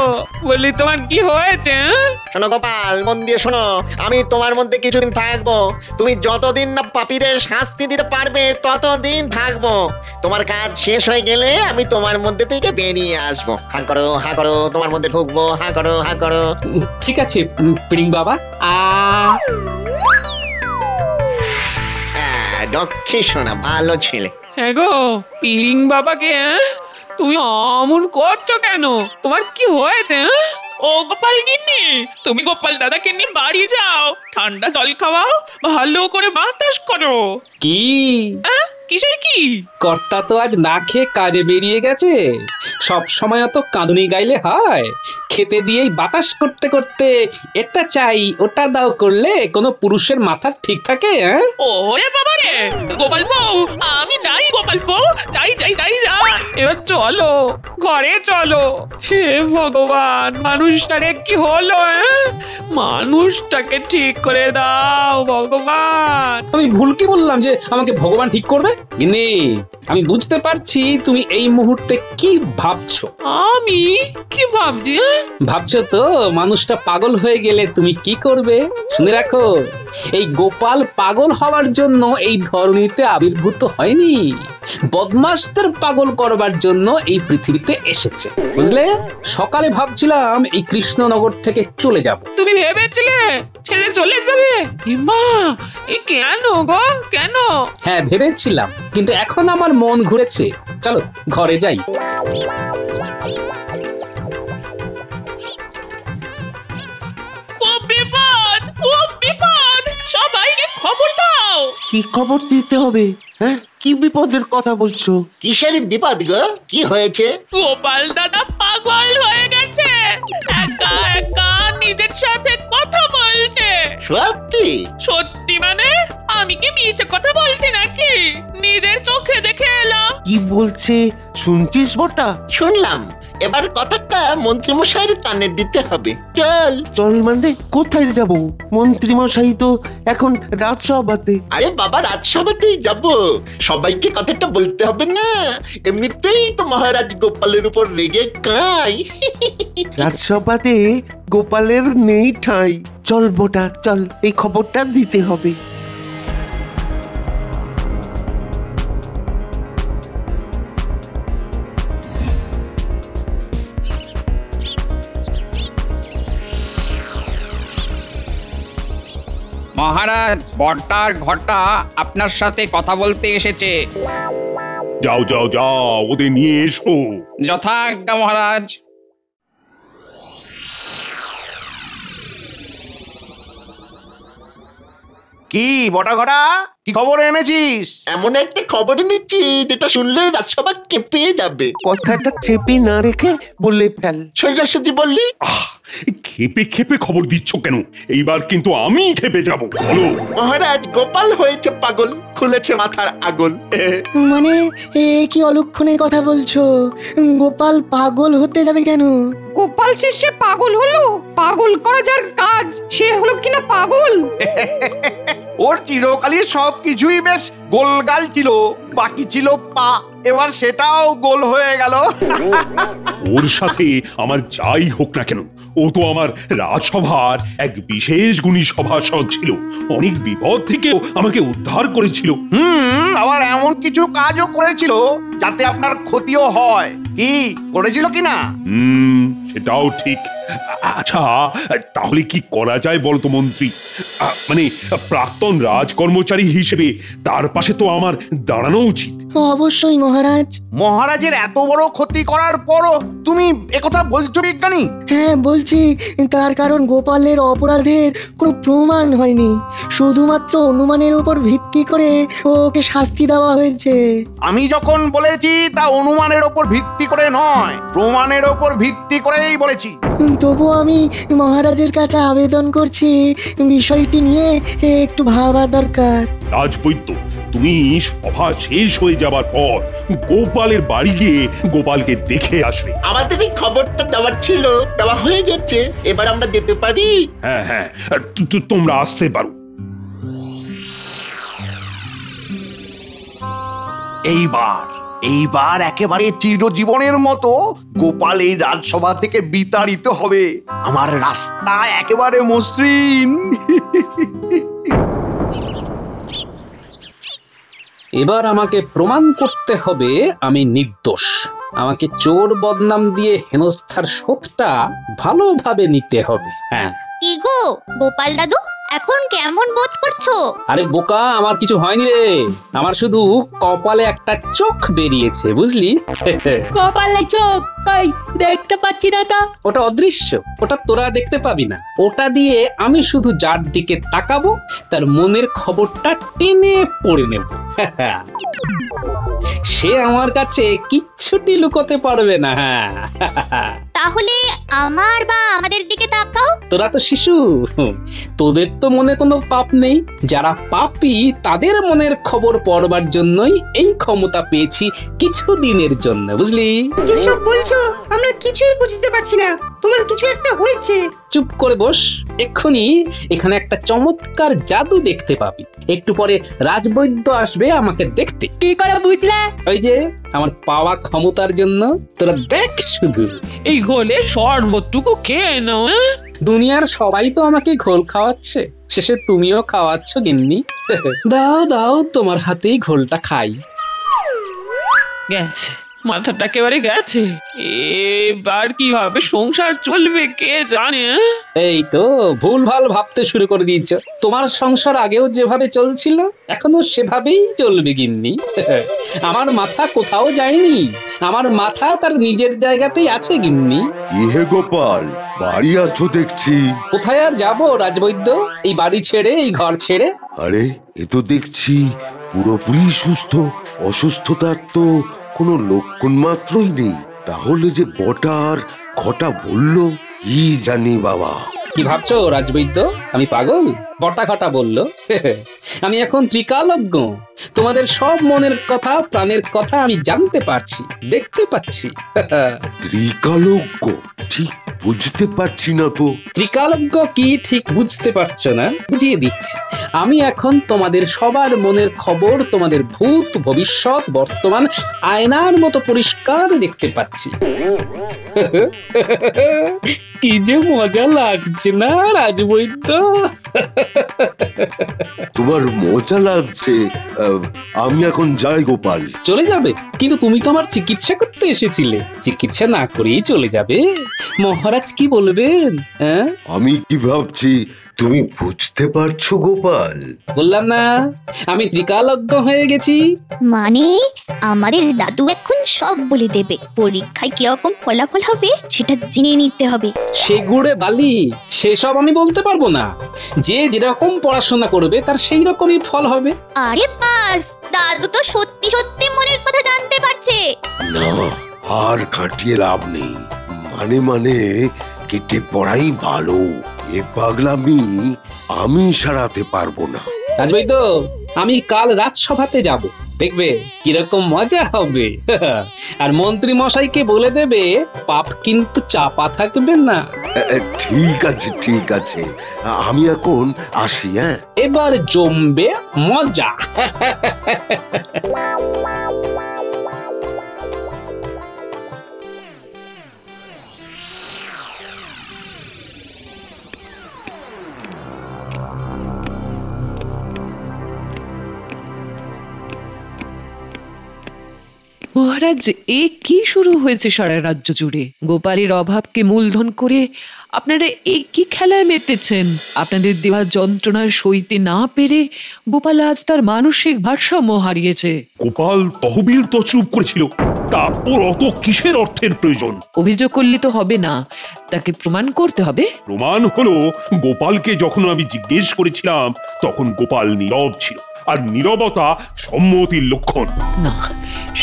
বলি, তোমার কি হয়েছে? শোনো গোপাল, মন দিয়ে শোনো, আমি তোমার মধ্যে কিছুদিন থাকবো। তুমি যতদিন না পাপীদের শাস্তি দিতে পারবে ততদিন থাকবো। তোমার কাজ শেষ হয়ে গেলে আমি তোমার মধ্যে থেকে বেরিয়ে আসবো। হা করো হা করো, তোমার মধ্যে ঢুকবো। হা করো হা করো। ঠিক আছে পিড়িং বাবা। লক্ষ্মী শোনা, ভালো ছেলে। হ্যাঁ গো, পিড়িং বাবাকে তুমি অমন করছো কেন? তোমার কি হয়েছে? ও গোপাল গিন্নি, তুমি গোপাল দাদাকে নিয়ে বাড়ি যাও, ঠান্ডা জল খাওয়াও, ভালো করে বাতাস করো। কি? কিসের কি? কর্তা তো আজ না খেয়ে কাজে বেরিয়ে গেছে। সব সময় তো কাঁদুনি গাইলে হয়? খেতে দিয়েই বাতাস করতে করতে এটা চাই ওটা দাও করলে কোনো পুরুষের মাথা ঠিক থাকে? ওরে বাবা রে, গোপাল বউ, আমি যাই গোপাল বউ, যাই যাই যাই যাই। এবার চলো, ঘরে চলো। হে ভগবান, মানুষটারে কি হলো? মানুষটাকে ঠিক করে দাও ভগবান। আমি ভুল কি বললাম যে আমাকে ভগবান ঠিক করবে? গিন্নি, আমি বুঝতে পারছি তুমি এই মুহূর্তে কি ভাবছো। আমি কি ভাবছি? ভাবছো তো মানুষটা পাগল হয়ে গেলে তুমি কি করবে। শুনে রাখো, এই গোপাল পাগল হওয়ার জন্য এই ধরনীতে আবির্ভূত হয়নি, বদমাশদের পাগল করবার জন্য এই পৃথিবীতে এসেছে, বুঝলে? সকালে ভাবছিলাম এই কৃষ্ণনগর থেকে চলে যাব। তুমি ভেবেছিলে ছেড়ে চলে যাবে? মা, এ কেন গো, কেন? হ্যাঁ ভেবেছিলাম, কিন্তু এখন আমার মন ঘুরেছে। চলো ঘরে যাই। খুব বিপদ, খুব বিপদ, সবাইকে খবর দাও। কি খবর দিতে হবে? হ্যাঁ, কি বিপদের কথা বলছো? কিসের বিপদ গো? কি হয়েছে? গোপাল দাদা পাগল হয়ে গেছে, একা একা নিজের সাথে কথা বলছে। সত্যি? সত্যি মানে? আমি কি মিছে কথা বলছি নাকি? নিজের চোখে দেখে এলাম। কি বলছে শুনছিস বটা? শুনলাম, এবার কথাটা মন্ত্রীমশাইয়ের কানে দিতে হবে। চল। চল মানে কোথায় যাব? মন্ত্রীমশাই তো এখন রাজসভাতে। আরে বাবা, রাজসভাতেই যাব, সবাইকে কথাটা বলতে হবে না? এমনিতেই তো মহারাজ গোপালের উপর রেগে কাঁই। রাজসভাতে গোপালের নেই ঠাঁই। চল বোটা চল, এই খবরটা দিতে হবে। মহারাজ, বর্তার ঘটা আপনার সাথে কথা বলতে এসেছে। যাও যাও যাও, ওদের নিয়ে এসো। যথাজ্ঞা মহারাজ। কি বটা ঘটা, কি খবর এনেছিস? এমন একটা খবর নিচ্ছি যেটা শুনলে রাজসভা কেঁপে যাবে। কথাটা চেপে না রেখে বলে ফেল। সোজাসুজি বললি। খেপে খেপে খবর দিচ্ছ কেন? এইবার কিন্তু আমি খেপে যাব। বলো। মহারাজ, গোপাল হয়েছে পাগল, খুলেছে মাথার আগল। মানে কি অলক্ষণে কথা বলছো? গোপাল পাগল হতে যাবে কেন? গোপাল শেষে পাগল হলো? পাগল করা যার কাজ সে হলো কিনা পাগল? ওর চিরকালই সব কিছুই বেশ গোলগাল ছিল, বাকি ছিল পা, এবার সেটাও গোল হয়ে গেল। ওর সাথে আমার যাই হোক না কেন, ও তো আমার রাজসভার এক বিশেষ গুণী সভাসদ ছিল। অনেক বিপদ থেকেও আমাকে উদ্ধার করেছিল। আবার এমন কিছু কাজও করেছিল যাতে আপনার ক্ষতিও হয়। কি করেছিল কিনা? সেটাও ঠিক। আচ্ছা, তাহলে কি করা যায় বলতো মন্ত্রী? মানে প্রাক্তন রাজকর্মচারী হিসেবে তার পাশে তো আমার দাঁড়ানো উচিত। অবশ্যই মহারাজ। মহারাজের এত বড় ক্ষতি করার পরও তুমি একথা বলছো বিজ্ঞানী? হ্যাঁ বলছি, তার কারণ গোপালের অপরাধের কোনো প্রমাণ হয়নি, শুধুমাত্র অনুমানের উপর ভিত্তি করে ওকে শাস্তি দেওয়া হয়েছে। আমি যখন বলেছি তা অনুমানের উপর ভিত্তি করে নয়, প্রমাণের উপর ভিত্তি করেই বলেছি। তবু আমি মহারাজের কাছে আবেদন করছি, বিষয়টি নিয়ে একটু ভাবা দরকার। রাজবৈদ্য, তুমি সভা শেষ হয়ে যাবার পর গোপালের বাড়ি গিয়ে গোপালকে দেখে আসবে। আমাদের এই খবরটা দেওয়ার ছিল, দেওয়া হয়ে গেছে, এবার আমরা যেতে পারি। হ্যাঁ হ্যাঁ, তোমরা আসতে পারো। এইবার একেবারে চিরজীবনের মতো গোপাল এই রাজসভা থেকে বিতাড়িত হবে। আমার রাস্তা একেবারে মসৃণ। এবার আমাকে প্রমাণ করতে হবে আমি নির্দোষ। আমাকে চোর বদনাম দিয়ে হেনস্থার শোধটা ভালোভাবে নিতে হবে। হ্যাঁ। কি গো গোপাল দাদু, এখন কেমন বোধ করছো? আরে বোকা, আমার কিছু হয়নি রে। আমার শুধু কপালে একটা চোখ বেরিয়েছে, বুঝলি? কপালে চোখ? কই দেখতে পাচ্ছি না তো। ওটা অদৃশ্য, ওটা তোরা দেখতে পাবি না। ওটা দিয়ে আমি শুধু যার দিকে তাকাবো তার মনের খবরটা টেনে পড়ে নেব। সে আমার কাছে কিচ্ছুটি লুকোতে পারবে না। তাহলে আমার বা আমাদের দিকে তাকাও। তোরা তো শিশু, তোদের তো মনে কোনো পাপ নেই। যারা পাপী তাদের মনের খবর পড়বার জন্যই এই ক্ষমতা পেয়েছি কিছু দিনের জন্য, বুঝলি? কি সব বলছো? আমরা কিছুই বুঝতে পারছি না। তোমার কিছু একটা হয়েছে। চুপ করে বস, এক্ষুনি এখানে একটা চমৎকার জাদু দেখতে পাবি। একটু পরে রাজবৈদ্য আসবে আমাকে দেখতে। কি করে বুঝলে? ওই যে আমার পাওয়া ক্ষমতার জন্য। তোরা দেখ শুধু। এই ঘোলে শরবতটুকু খেয়ে নাও। দুনিয়ার সবাই তো আমাকে ঘোল খাওয়াচ্ছে, শেষে তুমিও খাওয়াচ্ছ গিন্নি। দাও দাও, তোমার হাতেই ঘোলটা খাই। গেছে, মাথাটা একেবারে গেছে। এবার কিভাবে সংসার চলবে কে জানে। এই তো ভুল ভাল ভাবতে শুরু করে দিয়েছ। তোমার সংসার আগেও যেভাবে চলছিল এখনো সেভাবেই চলবে গিন্নি। আমার মাথা কোথাও যায়নি, আমার মাথা তার নিজের জায়গাতেই আছে গিন্নি। ইহে গোপাল, বাড়ি আছো দেখছি। কোথায় আর যাবো রাজবৈদ্য, এই বাড়ি ছেড়ে, এই ঘর ছেড়ে। আরে এ তো দেখছি পুরোপুরি সুস্থ। অসুস্থতার তো কোনো লক্ষণ মাত্রই নেই। তাহলে যে বটার ঘটা বললো কি জানি বাবা। কি ভাবছো রাজবৈদ্য, আমি পাগল? বটা ঘটা বললো? আমি এখন ত্রিকালজ্ঞ। তোমাদের সব মনের কথা, প্রাণের কথা আমি জানতে পারছি, দেখতে পাচ্ছি। ত্রিকালজ্ঞ? ঠিক বুঝতে পারছি না তো। ত্রিকালজ্ঞ কি ঠিক বুঝতে পারছো না? বুঝিয়ে দিচ্ছি। আমি এখন তোমাদের সবার মনের খবর, তোমাদের ভূত, ভবিষ্যৎ, বর্তমান আয়নার মতো পরিষ্কার দেখতে পাচ্ছি। কি যে মজা লাগছে না রাজবৈদ্য। তোমার মজা লাগছে? আমি এখন যাই গোপাল। চলে যাবে? কিন্তু তুমি তো আমার চিকিৎসা করতে এসেছিলে, চিকিৎসা না করেই চলে যাবে? মহারাজ কি বলবেন? হ্যাঁ, আমি কি ভাবছি তুমি বুঝতে পারছো গোপাল? বললাম না আমি ত্রিকালজ্ঞ হয়ে গেছি। মানে আমাদের দাদু এখন সব বলে দেবে, পরীক্ষায় কিরকম ফলাফল হবে সেটা জেনে নিতে হবে। সে গুড়ে বালি, সেসব আমি বলতে পারবো না। যে যেরকম পড়াশোনা করবে তার সেই রকমই ফল হবে। আরে বাস, দাদু তো সত্যি সত্যি মনের কথা জানতে পারছে। না, আর কাটিয়ে লাভ নেই। মানে কেটে পড়াই ভালো। এ পাগলামি আমি সারাতে পারবো না। রাজবৈদ্য, আমি কাল রাজসভাতে যাব, দেখবে কিরকম মজা হবে। আর মন্ত্রী মশাইকে বলে দেবে পাপ কিন্তু চাপা থাকবে না। ঠিক আছে ঠিক আছে, আমি এখন আসি। হ্যাঁ, এবার জমবে মজা। মহারাজ, এ কি শুরু হয়েছে সারা রাজ্য জুড়ে? গোপালের অভাবকে মূলধন করে আপনারা এই কি খেলায় মেতেছেন? আপনাদের দেওয়া যন্ত্রণার সইতে না পেরে গোপাল আজ তার মানসিক ভারসাম্য হারিয়েছে। গোপাল তহবিল তছরূপ করেছিল, তা ওর অত কিসের অর্থের প্রয়োজন? অভিযোগ করলে তো হবে না, তাকে প্রমাণ করতে হবে। প্রমাণ হলো গোপালকে যখন আমি জিজ্ঞেস করেছিলাম তখন গোপাল নীরব ছিল, আর নীরবতা সম্মতির লক্ষণ। না,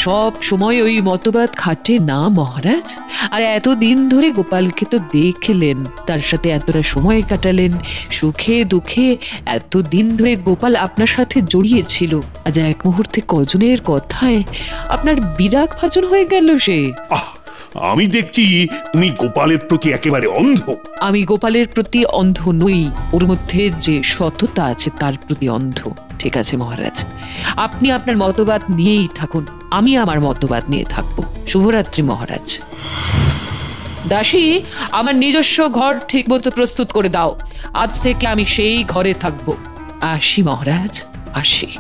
সব সময় ওই মতবাদ খাটে না মহারাজ। আর এতদিন ধরে গোপালকে তো দেখলেন, তার সাথে এতটা সময় কাটালেন, সুখে দুঃখে এতদিন ধরে গোপাল আপনার সাথে জড়িয়ে ছিল। আজ এক মুহূর্তে কজনের কথায় আপনার বিরাগ ভাজন হয়ে গেল সে। আমি দেখছি তুমি গোপালের প্রতি একেবারে অন্ধ। আমি গোপালের প্রতি অন্ধ নই, ওর মধ্যে যে সততা আছে তার প্রতি অন্ধ। ঠিক আছে মহারাজ, আপনি আপনার মতবাদ নিয়েই থাকুন, আমি আমার মতবাদ নিয়ে থাকবো। শুভরাত্রি মহারাজ। দাসী, আমার নিজস্ব ঘর ঠিকমতো প্রস্তুত করে দাও, আজ থেকে আমি সেই ঘরে থাকবো। আসি মহারাজ, আসি।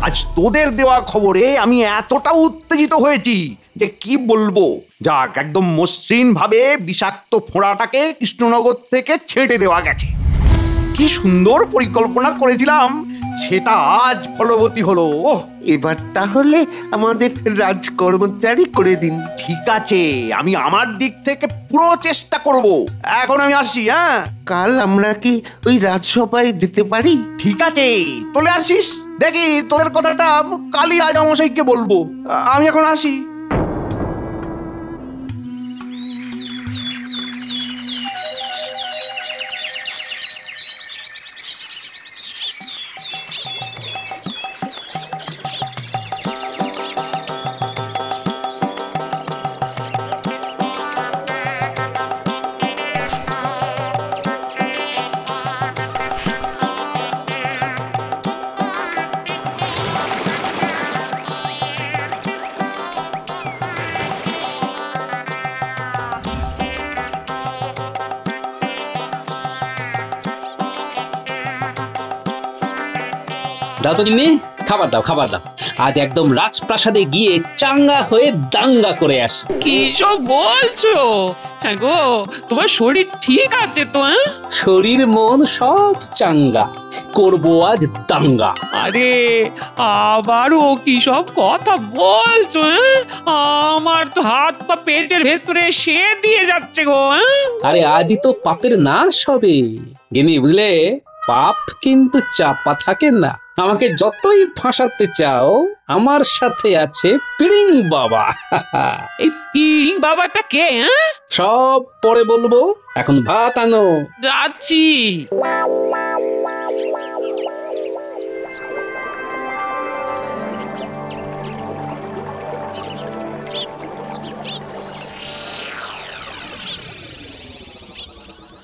আজ তোদের দেওয়া খবরে আমি এতটা উত্তেজিত হয়েছি যে কি বলবো। যাক, একদম মসৃণ ভাবে বিষাক্ত ফোঁড়াটাকে কৃষ্ণনগর থেকে ছেঁটে দেওয়া গেছে। কি সুন্দর পরিকল্পনা করেছিলাম, সেটা আজ ফলবতী হলো। এবার তাহলে আমাদের রাজকর্মচারী করে দিন। ঠিক আছে, আমি আমার দিক থেকে পুরো চেষ্টা করব। এখন আমি আসি। হ্যাঁ, কাল আমরা কি ওই রাজসভায় যেতে পারি? ঠিক আছে, চলে আসিস। দেখি তোদের কথাটা কালই রাজামশাইকে বলবো। আমি এখন আসি। দাও তো গিন্নি, খাবার দাও, খাবার দাও। আজ একদম রাজপ্রাসাদে গিয়ে চাঙ্গা হয়ে দাঙ্গা করে আসি। কি সব বলছো? হ্যাঁ গো, তোমার শরীর ঠিক আছে তো? শরীর মন সব চাঙ্গা, করবো আজ দাঙ্গা। আরে আবারও কি সব কথা বলছো? আমার তো হাত পা পেটের ভেতরে সে দিয়ে যাচ্ছে গো। আরে আজই তো পাপের নাশ হবে গিন্নি, বুঝলে? পাপ কিন্তু চাপা থাকে না। আমাকে যতই ফাঁসাতে চাও, আমার সাথে আছে পিড়িং বাবা। এই পিড়িং বাবাটা কে? সব পরে বলবো, এখন ভাত আনো। যাচ্ছি।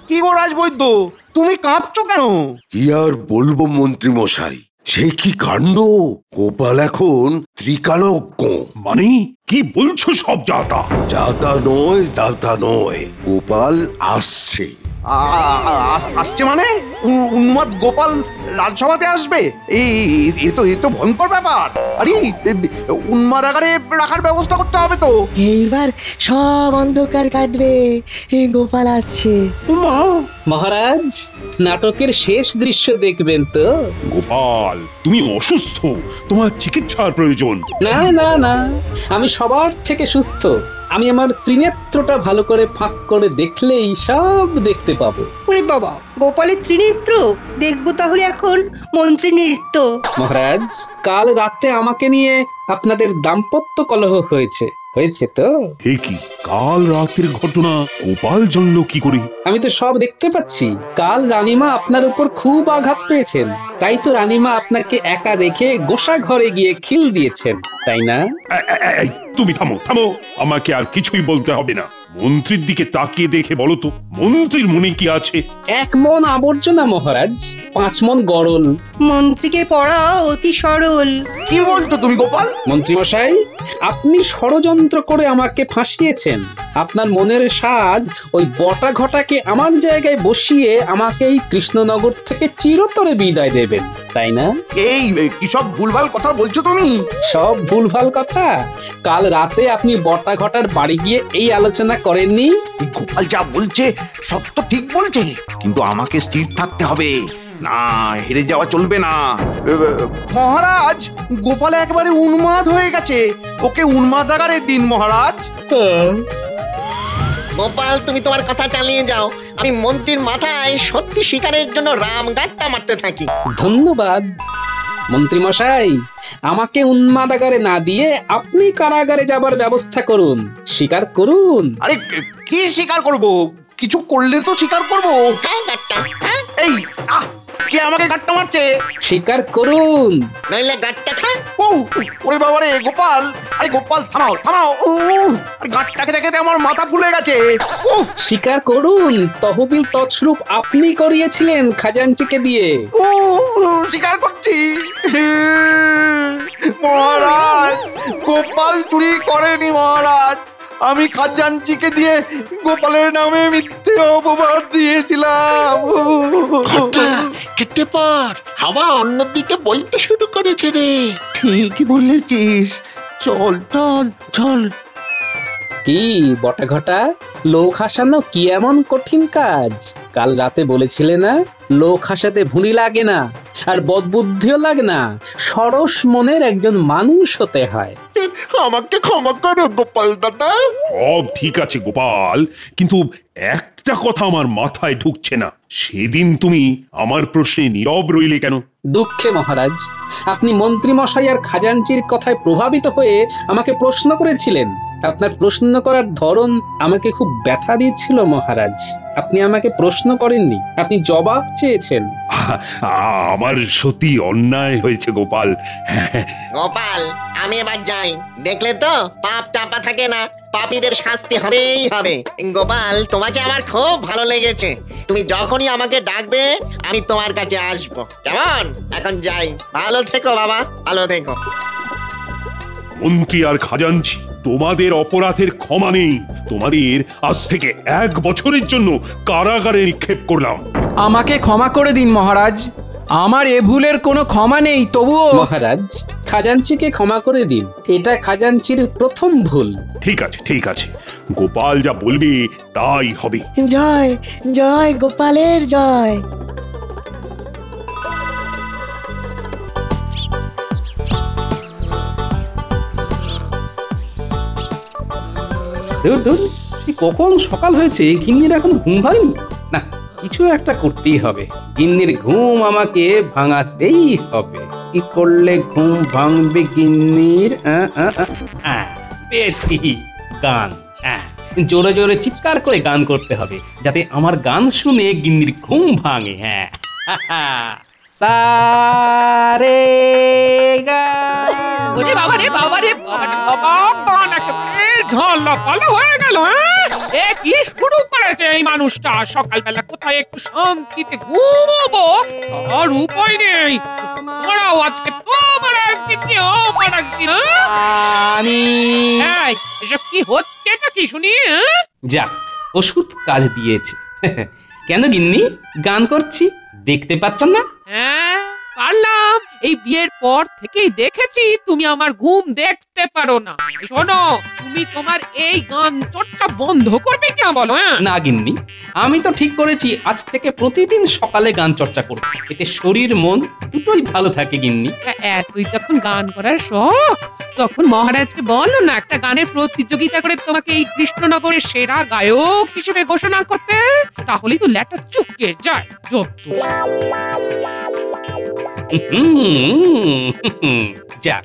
কি গো রাজবৈদ্য, তুমি কাঁপছো কেন? কি আর বলবো মন্ত্রী মশাই, সে কি কাণ্ড! গোপাল এখন ত্রিকালজ্ঞ। মানে কি বলছো সব যাতা? যাতা নয়, যাতা নয়, গোপাল আসছে। আসছে মানে উন্মাদ গোপাল রাজসভাতে আসবে? এ তো ভয়ঙ্কর ব্যাপার। আরে উন্মাদ আকারে রাখার ব্যবস্থা করতে হবে তো। এইবার সব অন্ধকার কাটবে, গোপাল আসছে। মহারাজ, নাটকের শেষ দৃশ্য দেখবেন তো? গোপাল, তুমি অসুস্থ, তোমার চিকিৎসার প্রয়োজন। না না না, আমি সবার থেকে সুস্থ। আমি আমার ত্রিনেত্রটা ভালো করে ফাঁক করে দেখলেই সব দেখতে পাবো। ওরে বাবা, গোপালের ত্রিনেত্র দেখবো তাহলে এখন মন্ত্রী নৃত্য। মহারাজ, কাল রাতে আমাকে নিয়ে আপনাদের দাম্পত্য কলহ হয়েছে তো? কি কাল রাতের ঘটনা গোপাল জানলো কি করে? আমি তো সব দেখতে পাচ্ছি। কাল রানীমা আপনার উপর খুব আঘাত পেয়েছেন, তাই তো রানীমা আপনাকে একা রেখে গোসা ঘরে গিয়ে খিল দিয়েছেন, তাই না? তুমি থামো থামো, আমাকে আর কিছুই বলতে হবে না। মন্ত্রীর দিকে তাকিয়ে দেখে বলো তো, মন্ত্রীর মনে কি আছে? 1 মন আবর্জনা মহারাজ, 5 মন গরল। মন্ত্রীকে পড়া অতি সরল। কি বলছো তুমি গোপাল? মন্ত্রী মশাই, আপনি ষড়যন্ত্র করে আমাকে ফাঁসিয়েছেন। আপনার মনের স্বাদ ওই বটা ঘটাকে আমার জায়গায় বসিয়ে আমাকে এই কৃষ্ণনগর থেকে চিরতরে বিদায় দেবেন, তাই না? এই কি সব ভুলভাল কথা বলছো তুমি? সব ভুলভাল কথা? কাল রাতে আপনি বটা ঘটার বাড়ি গিয়ে এই আলোচনা করেননি? গোপাল যা বলছে সব তো ঠিক বলছে, কিন্তু আমাকে স্থির থাকতে হবে। না, হেরে যাওয়া চলবে না। মহারাজ, গোপাল একবারে উন্মাদ হয়ে গেছে, ওকে উন্মাদ আকারে দিন মহারাজ। গোপাল, তুমি তোমার কথা চালিয়ে যাও। আমি মন্ত্রীর মাথায় সত্যি শিকারের জন্য রামগাট্টা মারতে থাকি। ধন্যবাদ মন্ত্রী মশাই। আমাকে উন্মাদাগারে না দিয়ে আপনি কারাগারে যাবার ব্যবস্থা করুন, স্বীকার করুন। আরে কি স্বীকার করব? কিছু করলে তো স্বীকার করব। এই কে আমাকে গাট্টা মারছে? স্বীকার করুন, নইলে গাট্টা খা। ওরে বাবা রে গোপাল, আরে গোপাল থামাও থামাও। গাট্টাকে দেখে আমার মাথা ফুলে গেছে। স্বীকার করুন, তহবিল তছরূপ আপনি করিয়েছিলেন খাজাঞ্চিকে দিয়ে। স্বীকার করছি মহারাজ, গোপাল চুরি করেনি মহারাজ। আমি খাজাঞ্চিকে দিয়ে গোপালের নামে মিথ্যে অপবাদ দিয়েছিলাম। কেটে পর, হাওয়া অন্যদিকে বইতে শুরু করেছে রে। ঠিক বলেছিস, চল চল চল। কি বটা ঘটা, লোক হাসানো কি এমন কঠিন কাজ? কাল রাতে বলেছিলে না, লোক হাসাতে ভুঁড়ি লাগে না, আর বদবুদ্ধিও লাগে না, সরস মনের একজন মানুষ হতে হয়। আমাকে ক্ষমা করো গোপাল দাদা। সব ঠিক আছে গোপাল, কিন্তু একটা কথা আমার মাথায় ঢুকছে না। সেদিন তুমি আমার প্রশ্নে নীরব রইলে কেন? দুঃখে মহারাজ, আপনি মন্ত্রী মশাই আর খাজাঞ্চির কথায় প্রভাবিত হয়ে আমাকে প্রশ্ন করেছিলেন। আপনার প্রশ্ন করার ধরন আমাকে খুব ব্যথা দিচ্ছিল মহারাজ। আপনি আমাকে প্রশ্ন করেননি, আপনি জবাব চেয়েছেন। আমার সত্যি অন্যায় হয়েছে গোপাল। গোপাল, আমি এবার যাই। দেখলে তো, পাপ চাপা থাকে না, পাপীদের শাস্তি হবেই হবে। গোপাল, তোমাকে আমার খুব ভালো লেগেছে। তুমি যখনই আমাকে ডাকবে আমি তোমার কাছে আসবো, কেমন? এখন যাই। ভালো থেকো বাবা, ভালো থেকো। মন্ত্রী আর খাজাঞ্চি, তোমাদের অপরাধের ক্ষমা নেই। তোমাদের আজ থেকে 1 বছরের জন্য কারাগারে নিক্ষেপ করলাম। আমাকে ক্ষমা করে দিন মহারাজ, আমার এ ভুলের কোনো ক্ষমা নেই। তবুও মহারাজ, খাজাঞ্চিকে ক্ষমা করে দিন, এটা খাজাঞ্চির প্রথম ভুল। ঠিক আছে ঠিক আছে, গোপাল যা বলবে তাই হবে। জয় জয় গোপালের জয়। কখন সকাল হয়েছে, গিন্নির এখন ঘুম ভাঙেনি। না, কিছু একটা করতেই হবে। গিন্নির ঘুম আমাকে ভাঙাতেই হবে। কি করলে ঘুম ভাঙবে গিন্নির? পেয়েছি, গান। জোরে জোরে চিৎকার করে গান করতে হবে, যাতে আমার গান শুনে গিন্নির ঘুম ভাঙে। হ্যাঁ, সারে গা। ওরে বাবা রে বাবা রে বাবা, গান একেবারে ঝলপাল হয়ে গেল। এ কি শুরু করেছে এই মানুষটা? সকালবেলা কোথায় একটু শান্তিতে ঘুমাবো, আর উপায় নেই। দাঁড়াও, আজকে তোমার একদিন কি আমার একদিন, হ্যাঁ? এই, এসব কি হচ্ছে এটা কি শুনি, হ্যাঁ? যাক, ওষুধ কাজ দিয়েছে। কেন গিন্নি, গান করছি দেখতে পাচ্ছেন না? হ্যাঁ, পারলাম। এই বিয়ের পর থেকেই দেখেছি তুমি আমার ঘুম দেখতে পারো না। শোনো, তুমি তোমার এই গান চর্চা বন্ধ করবে কি বলো? না গিন্নি, আমি তো ঠিক করেছি আজ থেকে প্রতিদিন সকালে গান চর্চা করব। এতে শরীর মন দুটোই ভালো থাকে গিন্নি। তুই তখন গান করার শখ, তখন মহারাজকে বলো না একটা গানের প্রতিযোগিতা করে তোমাকে এই কৃষ্ণনগরের সেরা গায়ক হিসেবে ঘোষণা করতে, তাহলেই তো ল্যাটা চুকে যায়। যাক,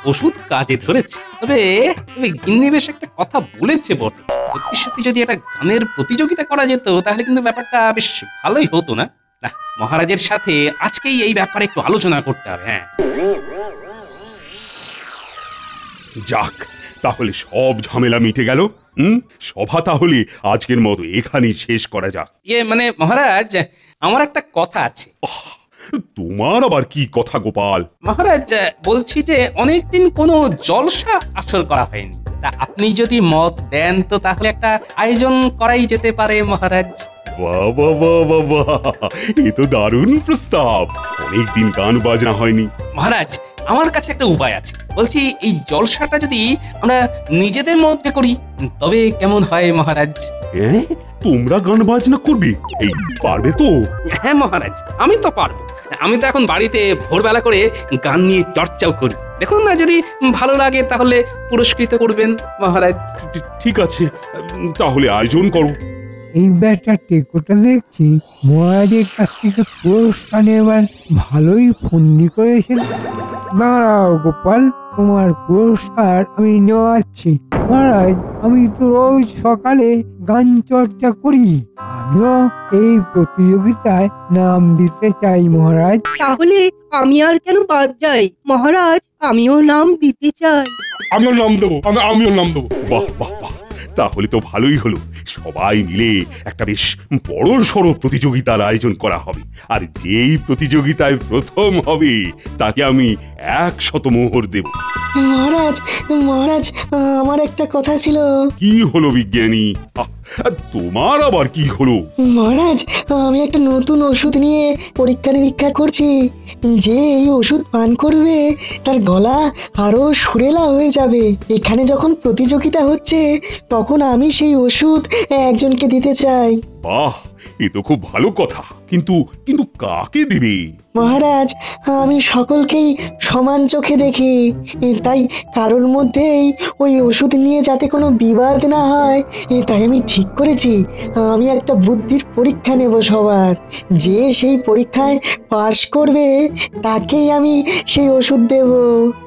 ওষুধ কাজে ধরেছে। তবে গিন্নি বেশ একটা কথা বলেছে বটে, সত্যি যদি একটা গানের প্রতিযোগিতা করা যেত তাহলে কিন্তু ব্যাপারটা বেশ ভালোই হতো না? না, মহারাজের সাথে আজকেই এই ব্যাপারে একটু আলোচনা করতে হবে। হ্যাঁ, যাক, তাহলে সব ঝামেলা মিটে গেল। সভা তাহলে আজকের মতো এখানেই শেষ করা যাক। মানে মহারাজ, আমার একটা কথা আছে। তোমার আবার কি কথা গোপাল? মহারাজ, বলছি যে অনেকদিন কোনো জলসা আসর করা হয়নি, তা আপনি যদি মত দেন তো তাহলে একটা আয়োজন করাই যেতে পারে মহারাজ। বাবা বাবা বাবা, এ তো দারুণ প্রস্তাব। অনেকদিন গান বাজনা হয়নি। মহারাজ, আমার কাছে একটা উপায় আছে। বলছি এই জলসাটা যদি আমরা নিজেদের মধ্যে করি তবে কেমন হয় মহারাজ? তোমরা গান বাজনা করবে? এই পারবে তো? হ্যাঁ মহারাজ, আমি তো পারবো। আমি তো এখন বাড়িতে ভোরবেলা করে গান নিয়ে চর্চাও করি। দেখুন না, যদি ভালো লাগে তাহলে পুরস্কৃত করবেন মহারাজ। ঠিক আছে, তাহলে আয়োজন করো। এই ব্যাটা টেকোটা দেখছি মহারাজের কাছ থেকে পুরস্কার নেবার ভালোই ফন্দি করেছিল। দাঁড়াও গোপাল, তোমার পুরস্কার আমি নেওয়াচ্ছি। মহারাজ, আমি তো রোজ সকালে গান চর্চা করি, আমিও এই প্রতিযোগিতায় নাম দিতে চাই মহারাজ। তাহলে আমি আর কেন বাদ যাই মহারাজ, আমিও নাম দিতে চাই। আমিও নাম দেবো, আমিও নাম দেবো। বাহ বাহ বাহ, তাহলে তো ভালোই হলো। সবাই মিলে একটা বেশ বড় সড়ো প্রতিযোগিতার আয়োজন করা হবে, আর যেই প্রতিযোগিতায় প্রথম হবে তাকে আমি 100 মোহর দেব। মহারাজ, মহারাজ, আমার একটা কথা ছিল। কি হলো বিজ্ঞানী? তোমার আবার কি হলো? মহারাজ, আমি একটা নতুন ওষুধ নিয়ে পরীক্ষা নিরীক্ষা করছি। যে এই ওষুধ পান করবে তার গলা আরো সুরেলা হয়ে যাবে। এখানে যখন প্রতিযোগিতা হচ্ছে তখন আমি সেই ওষুধ একজনকে দিতে চাই। বাহ, এ তো খুব ভালো কথা, কিন্তু কিন্তু কাকে দিবে? মহারাজ, আমি সকলকেই সমান চোখে দেখি, তাই কারোর মধ্যেই ওই ওষুধ নিয়ে যাতে কোনো বিবাদ না হয়, তাই আমি ঠিক করেছি আমি একটা বুদ্ধির পরীক্ষা নেব সবার। যে সেই পরীক্ষায় পাশ করবে তাকেই আমি সেই ওষুধ দেব।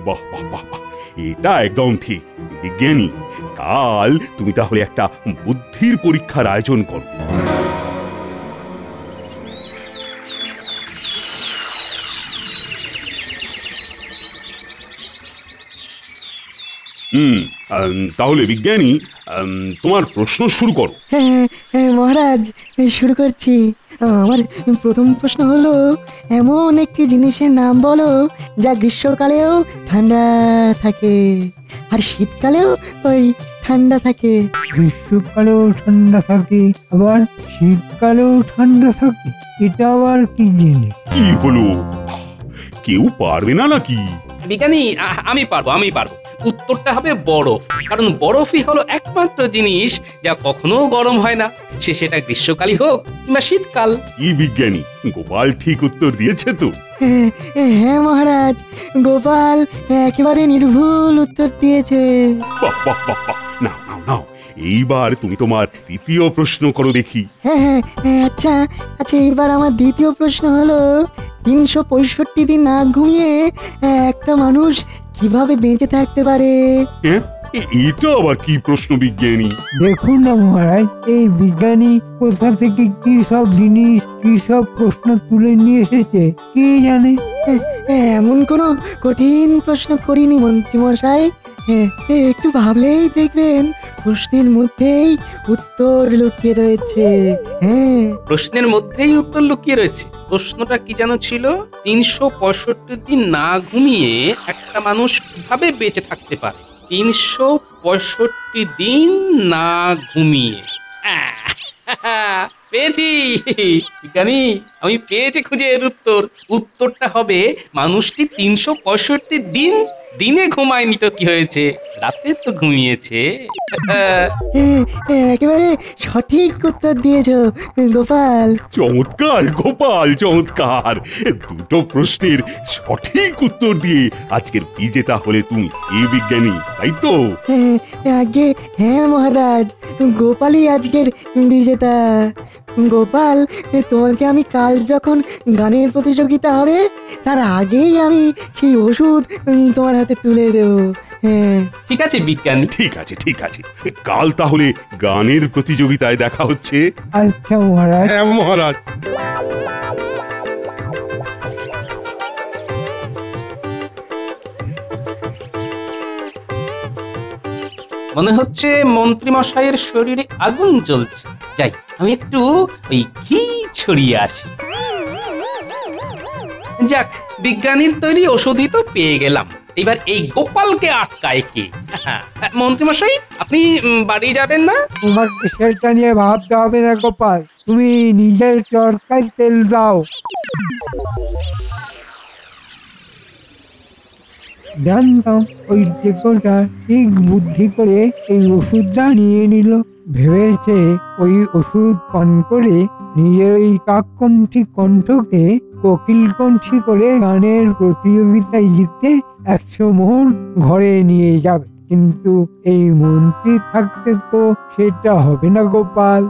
বাহ বাহ বাহ, এটা একদম ঠিক বিজ্ঞানী। কাল তুমি তাহলে একটা বুদ্ধির পরীক্ষার আয়োজন করো। তাহলে বিজ্ঞানী, তোমার প্রশ্ন শুরু করো। হ্যাঁ মহারাজ, শুরু করছি। আমার প্রথম প্রশ্ন হলো, এমন একটি জিনিসের নাম বলো যা গ্রীষ্মকালেও ঠান্ডা থাকে আর শীতকালেও ওই ঠান্ডা থাকে। গ্রীষ্মকালেও ঠান্ডা থাকে আবার শীতকালেও ঠান্ডা থাকে, এটা আবার কি জিনিস? কি হলো, কেউ পারবে না নাকি? বিজ্ঞানী, আমি পারবো। উত্তরটা হবে বরফ। কারণ বরফই হলো একমাত্র জিনিস যা কখনো গরম হয় না, সেটা গ্রীষ্মকালই হোক কিংবা শীতকাল। কি বিজ্ঞানী, গোপাল ঠিক উত্তর দিয়েছে তো? হ্যাঁ মহারাজ, গোপাল একেবারে নির্ভুল উত্তর দিয়েছে। বাহ বাহ বাহ বাহ, না না না, এইবার তুমি তোমার দ্বিতীয় প্রশ্ন করো দেখি। হ্যাঁ, আচ্ছা, এবার আমার দ্বিতীয় প্রশ্ন হলো, 365 দিন না ঘুমিয়ে একটা মানুষ কিভাবে বেঁচে থাকতে পারে? এটা আবার কি প্রশ্ন বিজ্ঞানী? দেখুন না মহারাজ, এই বিজ্ঞানী কোথা থেকে কি সব জিনিস, কি সব প্রশ্ন তুলে নিয়ে এসেছে কি জানে। এমন কোনো কঠিন প্রশ্ন করিনি মন্ত্রী মশাই, একটু ভাবলেই দেখবেন প্রশ্নের মধ্যেই উত্তর লুকিয়ে রয়েছে। হ্যাঁ, প্রশ্নের মধ্যেই উত্তর লুকিয়ে রয়েছে। প্রশ্নটা কি যেন ছিল? 365 দিন না ঘুমিয়ে একটা মানুষ কিভাবে বেঁচে থাকতে পারে? 365 দিন না ঘুমিয়ে। পেয়েছি বিজ্ঞানী, আমি পেয়েছি খুঁজে এর উত্তর। উত্তরটা হবে মানুষটি 365 দিন দিনে ঘুমায়নি তো কি হয়েছে, রাতে তো ঘুমিয়েছে। একেবারে সঠিক উত্তর দিয়েছো গোপাল। চমৎকার গোপাল, চমৎকার। দুটো প্রশ্নের সঠিক উত্তর দিয়ে আজকের বিজেতা হলে তুমি, এই বিজ্ঞানী, তাই তো? আগে হ্যাঁ মহারাজ, গোপালই আজকের বিজেতা। গোপাল, তোমাকে আমি কাল যখন গানের প্রতিযোগিতা হবে তার আগেই আমি সেই ওষুধ তোমার হাতে তুলে দেবো। হ্যাঁ, ঠিক আছে বিজ্ঞানী। ঠিক আছে, ঠিক আছে। কাল তাহলে গানের প্রতিযোগিতায় দেখা হচ্ছে। আচ্ছা মহারাজ। হ্যাঁ মহারাজ। মনে হচ্ছে মন্ত্রী মশাইয়ের শরীরে আগুন জ্বলছে। যাই, আমি একটু ওই ঘি ছড়িয়ে আসি। যাক, বিজ্ঞানীর তৈরি ওষুধই তো পেয়ে গেলাম। এবার এই গোপালকে আটকায় কে? মন্ত্রী মশাই, আপনি বাড়ি যাবেন না? তোমার সেটা নিয়ে ভাবতে হবে না গোপাল, তুমি নিজের চরকায় তেল দাও। জানতাম ওই টেকোটা ঠিক বুদ্ধি করে এই ওষুধটা নিয়ে নিল। ভেবেছে ওই ওষুধ পান করে নিজের ওই কাককণ্ঠী কণ্ঠকে কোকিল কণ্ঠী করে গানের প্রতিযোগিতায় জিততে 100 মোহর ঘরে নিয়ে যাবে। কিন্তু এই মন্ত্রী থাকতে তো সেটা হবে না গোপাল।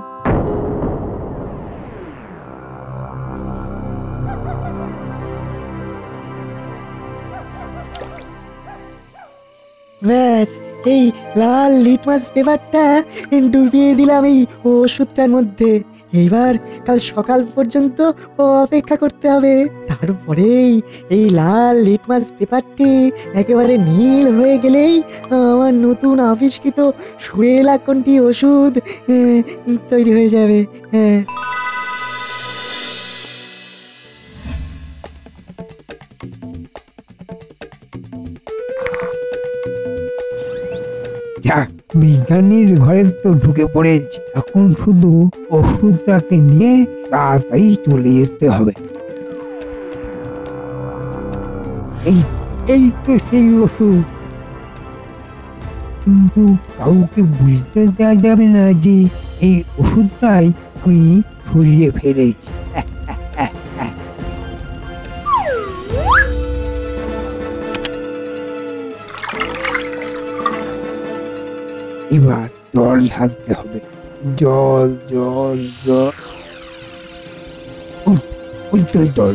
ব্যাস, এই লাল লিটমাস পেপারটা ডুবিয়ে দিলাম এই ওষুধটার মধ্যে। এইবার কাল সকাল পর্যন্ত অপেক্ষা করতে হবে। তারপরেই এই লাল লিটমাস পেপারটি একেবারে নীল হয়ে গেলেই আমার নতুন আবিষ্কৃত সুরেলা কণ্ঠী ওষুধ তৈরি হয়ে যাবে। হ্যাঁ, যাক, বিজ্ঞানীর ঘরে তো ঢুকে পড়েছি, এখন শুধু ওষুধটাকে নিয়ে তাড়াতাড়ি চলে যেতে হবে। এই তো সেই ওষুধ, কিন্তু কাউকে বুঝতে দেওয়া যাবে না যে এই ওষুধটাই আমি সরিয়ে ফেলেছি। এবার জল ঢালতে হবে। জল জল জল, ওই তো জল।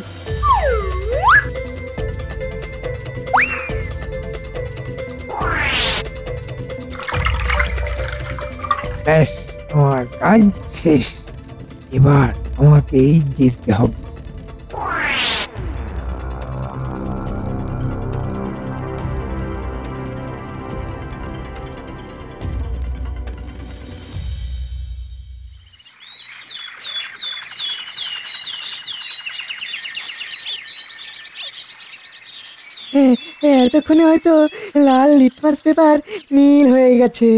ব্যাস, আমার কাজ শেষ। এবার আমাকেই যেতে হবে। এতক্ষণে হয়তো লাল লিটমাস পেপার নীল হয়ে গেছে।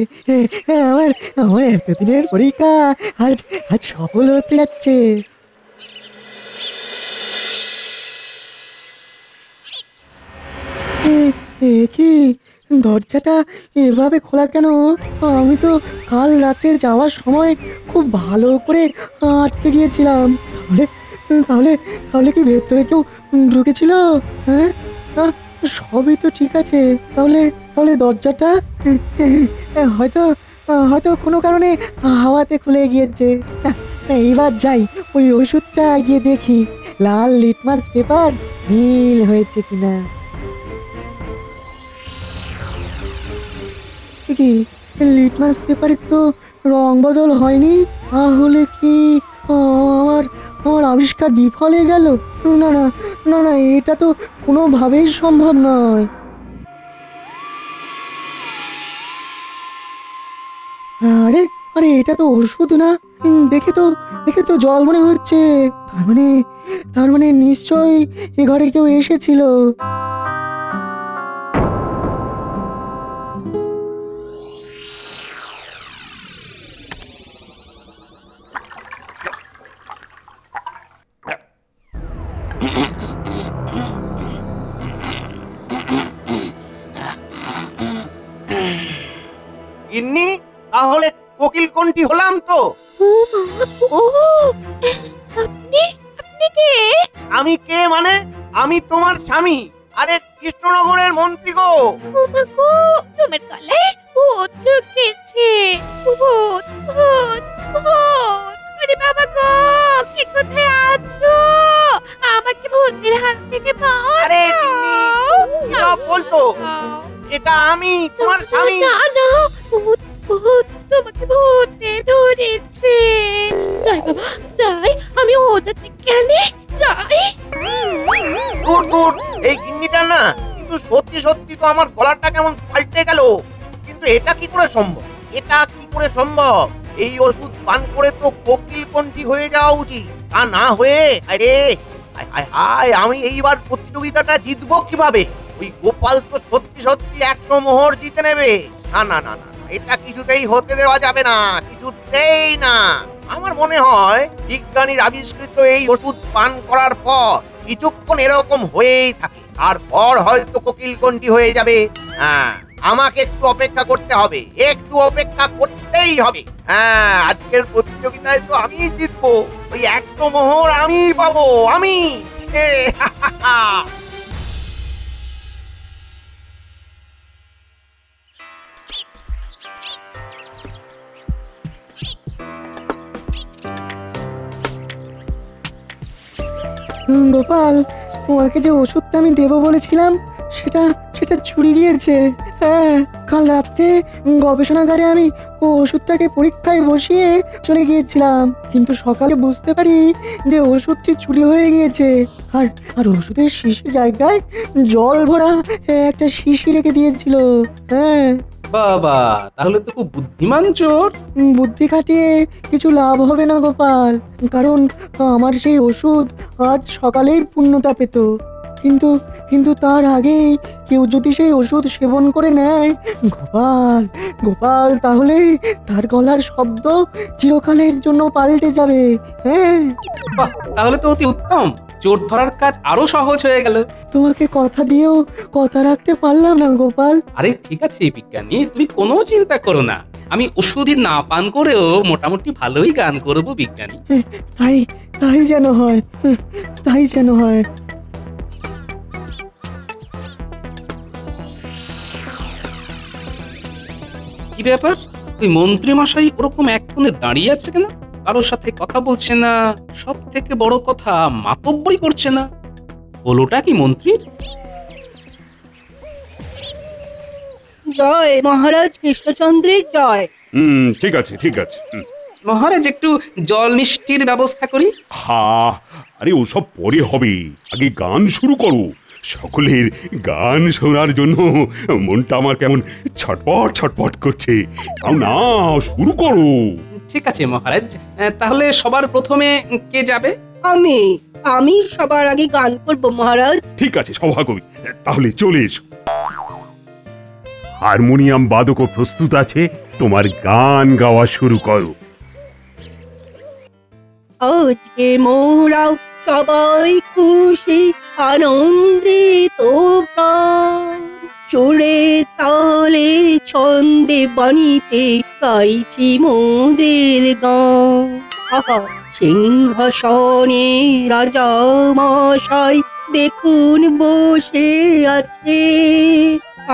আমার আমার এতদিনের পরীক্ষা আজ আজ সফল হতে যাচ্ছে। কি দরজাটা এভাবে খোলা কেন? আমি তো কাল রাতে যাওয়ার সময় খুব ভালো করে আটকে গিয়েছিলাম। তাহলে তাহলে তাহলে কি ভেতরে কেউ ঢুকেছিল? হ্যাঁ, সবই তো ঠিক আছে। তাহলে তাহলে দরজাটা হয়তো হয়তো কোনো কারণে হাওয়াতে খুলে গিয়েছে। এইবার যাই, ওই ওষুধটা গিয়ে দেখি লাল লিটমাস পেপার নীল হয়েছে কিনা। কি লিটমাস পেপারের তো রং বদল হয়নি, তাহলে কি আমার আমার আবিষ্কার বিফল হয়ে গেল? না না না না, এটা তো কোনোভাবেই সম্ভব নয়। আরে আরে এটা তো ওষুধ না। দেখে তো জল মনে হচ্ছে। তার মানে নিশ্চয়ই এ ঘরে কেউ এসেছিল। ইন্নি তাহলে কোকিল কোনটি হলাম তো? আপনি কে? আমি কে মানে? আমি তোমার স্বামী। আরে কৃষ্ণনগরের মন্ত্রী গো। তোমার গলায় ভূত ঢুকেছে। ভূত ভূত ভূত। আরে বাবা গো, কে কোথায় আছো? আমাকে ভূতের হাত থেকে আরে কি সব বলতো? এটা আমি তোমার স্বামী। না না, ভূত ভূত, তোমাকে ভূতে ধরেছে। যাই বাবা যাই, আমি ওঝা থেকে যাই। দূর দূর, এই গিন্নিটা না কিন্তু সত্যি সত্যি তো আমার গলাটা কেমন পাল্টে গেল। কিন্তু এটা কি করে সম্ভব? এই ওষুধ পান করে তো কোকিল কণ্ঠী হয়ে যাওয়া উচিত। তা না হয়ে আরে আমি এইবার প্রতিযোগিতাটা জিতবো কিভাবে? ওই গোপাল তো সত্যি সত্যি 100 মোহর জিতে নেবে। না না না না, এটা কিছুতেই হতে দেওয়া যাবে না, কিছুতেই না। আমার মনে হয় বিজ্ঞানীর আবিষ্কৃত এই ওষুধ পান করার পর কিছুক্ষণ এরকম হয়েই থাকে, তারপর হয়তো কোকিল কণ্ঠী হয়ে যাবে। হ্যাঁ, আমাকে একটু অপেক্ষা করতে হবে, একটু অপেক্ষা করতেই হবে। হ্যাঁ, আজকের প্রতিযোগিতায় তো আমি জিতবো, ওই 100 মোহর আমি পাবো, আমি। গোপাল, তোমাকে যে ওষুধটা আমি দেবো বলেছিলাম সেটা চুরি গিয়েছে। হ্যাঁ, কাল রাত্রে গবেষণাগারে আমি ওষুধটাকে পরীক্ষায় বসিয়ে চলে গিয়েছিলাম, কিন্তু সকালে বুঝতে পারি যে ওষুধটি চুরি হয়ে গিয়েছে। আর ওষুধের শিশির জায়গায় জল ভরা একটা শিশি রেখে দিয়েছিল। হ্যাঁ বাবা, তাহলে তো খুব বুদ্ধিমান চোর। বুদ্ধি খাটিয়ে কিছু লাভ হবে না গোপাল, কারণ আমার সেই ওষুধ আজ সকালেই পূর্ণতা পেত। কিন্তু তার আগেই কেউ যদি সেই ওষুধ সেবন করে নেয় গোপাল, তাহলে তার গলার শব্দ চিরকালের জন্য পাল্টে যাবে। হ্যাঁ, তাহলে তো অতি উত্তম, চোর ধরার কাজ আরো সহজ হয়ে গেল। তোমাকে কথা দিয়েও কথা রাখতে পারলাম না গোপাল। আরে ঠিক আছে বিজ্ঞানী, তুমি কোনো চিন্তা করো না, আমি ওষুধই না পান করেও মোটামুটি ভালোই গান করব বিজ্ঞানী। তাই যেন হয়। কি ব্যাপার, ওই মন্ত্রী মশাই ওরকম এক কোণে দাঁড়িয়ে আছে কেন? কারোর সাথে কথা বলছে না, সব থেকে বড় কথা মাতব্বরি করছে না। হলোটা কি মন্ত্রীর? জয় মহারাজ কৃষ্ণচন্দ্রের জয়। ঠিক আছে ঠিক আছে। মহারাজ, একটু জল মিষ্টির ব্যবস্থা করি। আরে ওসব পরে হবে, আগে গান শুরু করো। সকলের গান শোনার জন্য মনটা আমার কেমন ছটপট ছটপট করছে। না, শুরু করো। ঠিক আছে মহারাজ, তাহলে সবার প্রথমে কে যাবে? আমি সবার আগে গান করব মহারাজ। ঠিক আছে সভাকবি, তাহলে চলে এসো। হারমোনিয়াম বাদকও প্রস্তুত আছে, তোমার গান গাওয়া শুরু করো। আজকে মোরা সবাই খুশি আনন্দিত প্রাণ, সুরে তালে ছন্দে বাণীতে গাইছি মোদের গান। সিংহাসনে রাজা মশাই দেখুন বসে আছে,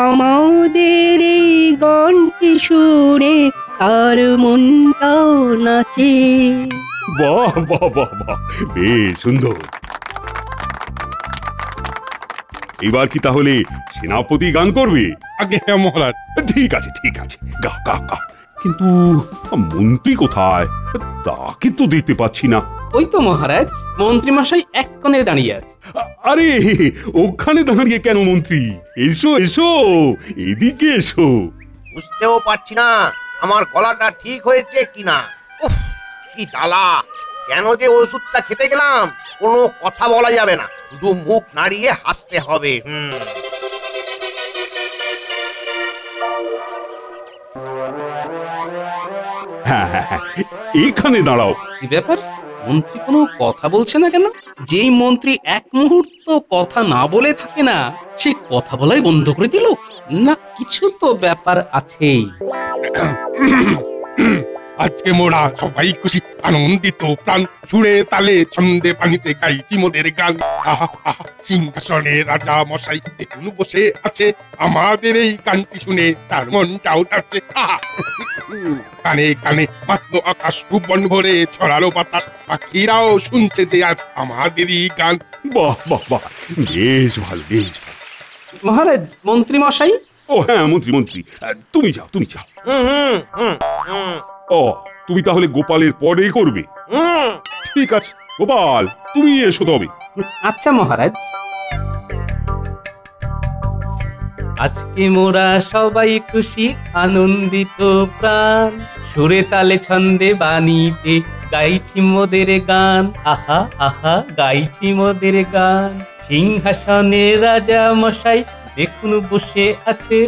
আমাদের এই গানটি শুনে তার মনটাও নাচে। বাহ বাহ বাহ বাহ, বেশ সুন্দর। এবার কি তাহলে সেনাপতি গান করবে? আগে হ্যাঁ মহারাজ। ঠিক আছে ঠিক আছে, গা গা গা। কিন্তু মন্ত্রী কোথায়? তাকে তো দেখতে পাচ্ছি না। ওই তো মহারাজ, মন্ত্রী মশাই এক কোণে দাঁড়িয়ে আছে। আরে ওখানে দাঁড়িয়ে কেন মন্ত্রী? এসো এসো, এদিকে এসো। বুঝতেও পারছি না আমার গলাটা ঠিক হয়েছে কিনা। উফ, কি জ্বালা! কেন যে ওষুধটা খেতে গেলাম কোনো কথা বলা যাবে না, শুধু মুখ নাড়িয়ে হাসতে হবে। হ্যাঁ হ্যাঁ হ্যাঁ, এইখানে দাঁড়াও। কি ব্যাপার, মন্ত্রী কোনো কথা বলছে না কেন? যেই মন্ত্রী এক মুহূর্ত কথা না বলে থাকে না, সেই কথা বলাই বন্ধ করে দিল না? কিছু তো ব্যাপার আছেই। আজকে মোরা সবাই খুশি আনন্দিত প্রাণ, সুরে তালে ছন্দে পানিতে গাইছি মোদের গান। আহা আহা, সিংহাসনে রাজা মশাই দেখুন বসে আছে, আমাদের এই গানটি শুনে তার মনটাও নাচছে। কানে কানে মাত্র আকাশ ভুবন ভরে ছড়ালো বাতাস, পাখিরাও শুনছে যে আজ আমাদেরই গান। বাহ বাহ বাহ, বেশ ভালো বেশ ভালো। মহারাজ, মন্ত্রী মশাই। ও হ্যাঁ, মন্ত্রী মন্ত্রী, তুমি যাও তুমি যাও। ও, তুমি তাহলে গোপালের পরে করবে? ঠিক আছে গোপাল, তুমি এসো তবে। আচ্ছা মহারাজ। আজকে মোরা সবাই খুশি আনন্দিত প্রাণ, সুরে তালে ছন্দে বাণীতে গাইছি মোদের গান। আহা আহা, গাইছি মোদের গান। সিংহাসনে রাজা মশাই দেখুন বসে আছে,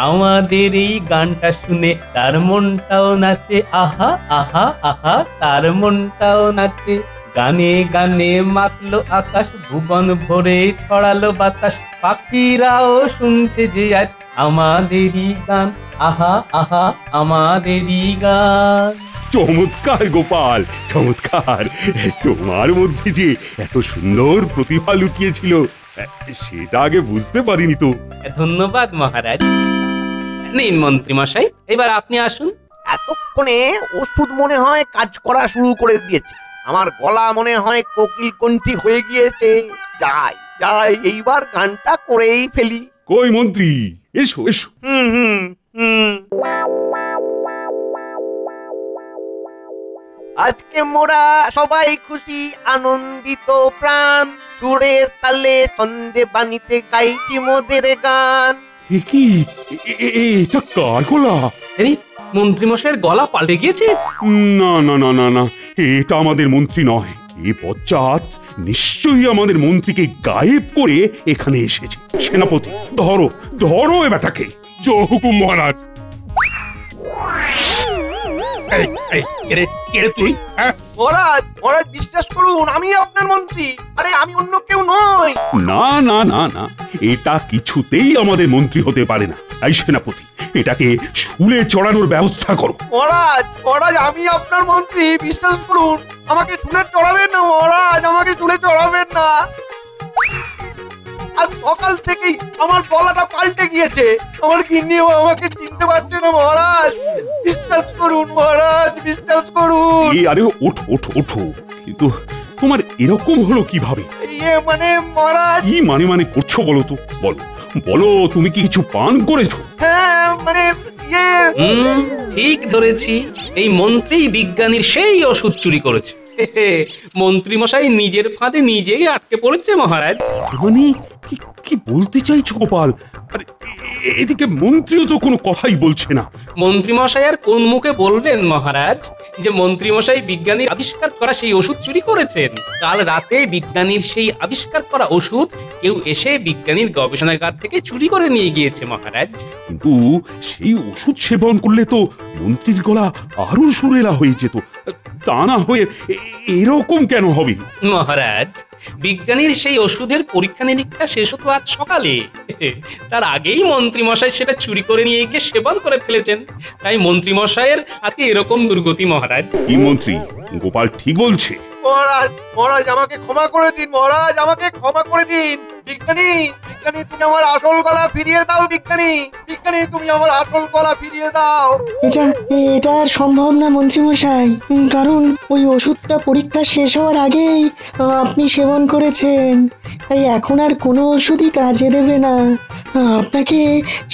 আমাদের এই গানটা শুনে তার মনটাও নাচে। আহা আহা আহা, তার মনটাও নাচে। গানে গানে মাতলো আকাশ, ভুবন ভরে ছড়ালো বাতাস, পাখিরাও শুনছে যে আজ আমাদেরই গান। আহা আহা, আমাদেরই গান। চমৎকার গোপাল, চমৎকার। তোমার মধ্যে যে এত সুন্দর প্রতিভা লুকিয়েছিল সেটা আগে বুঝতে পারিনি তো। ধন্যবাদ মহারাজ। নিন মন্ত্রী মশাই, এবার আপনি আসুন। এতক্ষণে ওষুধ মনে হয় কাজ করা শুরু করে দিয়েছে, আমার গলা মনে হয় কোকিল কণ্ঠী হয়ে গিয়েছে। যাই যাই, এইবার গানটা করেই ফেলি। কই মন্ত্রী, এসো এসো। আজকে মোরা সবাই খুশি আনন্দিত প্রাণ, সুরে তালে ছন্দে বাণীতে গাইছি মোদের গান। কি এটা কার গলা? এই মন্ত্রী মশাইয়ের গলা পাল্টে গিয়েছে। না না না না না, এটা আমাদের মন্ত্রী নয়। এই বজ্জাত নিশ্চয়ই আমাদের মন্ত্রীকে গায়েব করে এখানে এসেছে। সেনাপতি, ধরো ধরো এ বেটাকে। জয় হুকুম মহারাজ। তুই? মহারাজ, মহারাজ বিশ্বাস করুন, আমি আপনার মন্ত্রী। আরে আমি অন্য কেউ নই। না না না না, এটা কিছুতেই আমাদের মন্ত্রী হতে পারে না। এই সেনাপতি, এটাকে শুলে চড়ানোর ব্যবস্থা করো। মহারাজ, মহারাজ আমি আপনার মন্ত্রী, বিশ্বাস করুন। আমাকে শুলে চড়াবেন না মহারাজ, আমাকে শুলে চড়াবেন না। আজ সকাল থেকেই আমার গলাটা পাল্টে গিয়েছে, আমার গিন্নিও আমাকে চিনতে পারছে না মহারাজ। বিশ্বাস করুন মহারাজ, বিশ্বাস করুন। আরে ওঠো ওঠো ওঠো, কিন্তু তোমার এরকম হলো কিভাবে? মানে মহারাজ। কি মানে করছো বলো তো, বলো বলো, তুমি কি কিছু পান করেছো? হ্যাঁ মানে ঠিক ধরেছি, এই মন্ত্রী বিজ্ঞানীর সেই ওষুধ চুরি করেছে। মন্ত্রী মশাই নিজের ফাঁদে নিজেই আটকে পড়েছে মহারাজ। মানে কি বলতে চাইছো গোপাল? আরে এদিকে মন্ত্রীও তো কোনো কথাই বলছে না। মন্ত্রী মশাই আর কোন মুখে বলবেন মহারাজ যে মন্ত্রী মশাই বিজ্ঞানীর আবিষ্কার করা সেই ওষুধ চুরি করেছেন? কাল রাতে বিজ্ঞানীর সেই আবিষ্কার করা ওষুধ কেউ এসে বিজ্ঞানীর গবেষণাগার থেকে চুরি করে নিয়ে গিয়েছে মহারাজ। কিন্তু সেই ওষুধ সেবন করলে তো মন্ত্রীর গলা আরো সুরেলা হয়ে যেত। তা না হয়ে এরকম কেন হবে? মহারাজ, বিজ্ঞানীর সেই ওষুধের পরীক্ষা নিরীক্ষা শেষ হতো আজ সকালে। তার আগেই মন্ত্রী মশাই সেটা চুরি করে নিয়ে গিয়ে সেবন করে ফেলেছেন। তাই মন্ত্রী মশাইয়ের আজকে এরকম দুর্গতি মহারাজ। কি মন্ত্রী, গোপাল ঠিক বলছে? মহারাজ, মহারাজ আমাকে ক্ষমা করে দিন মহারাজ, আমাকে ক্ষমা করে দিন। বিজ্ঞানী, বিজ্ঞানী তুমি আমার আসল গলা ফিরিয়ে দাও। বিজ্ঞানী, বিজ্ঞানী তুমি আমার আসল গলা ফিরিয়ে দাও। এটা আর সম্ভব না মন্ত্রীমশাই, কারণ ওই ওষুধটা পরীক্ষা শেষ হওয়ার আগেই আপনি সেবন করেছেন। তাই এখন আর কোনো ওষুধই কাজে দেবে না। আপনাকে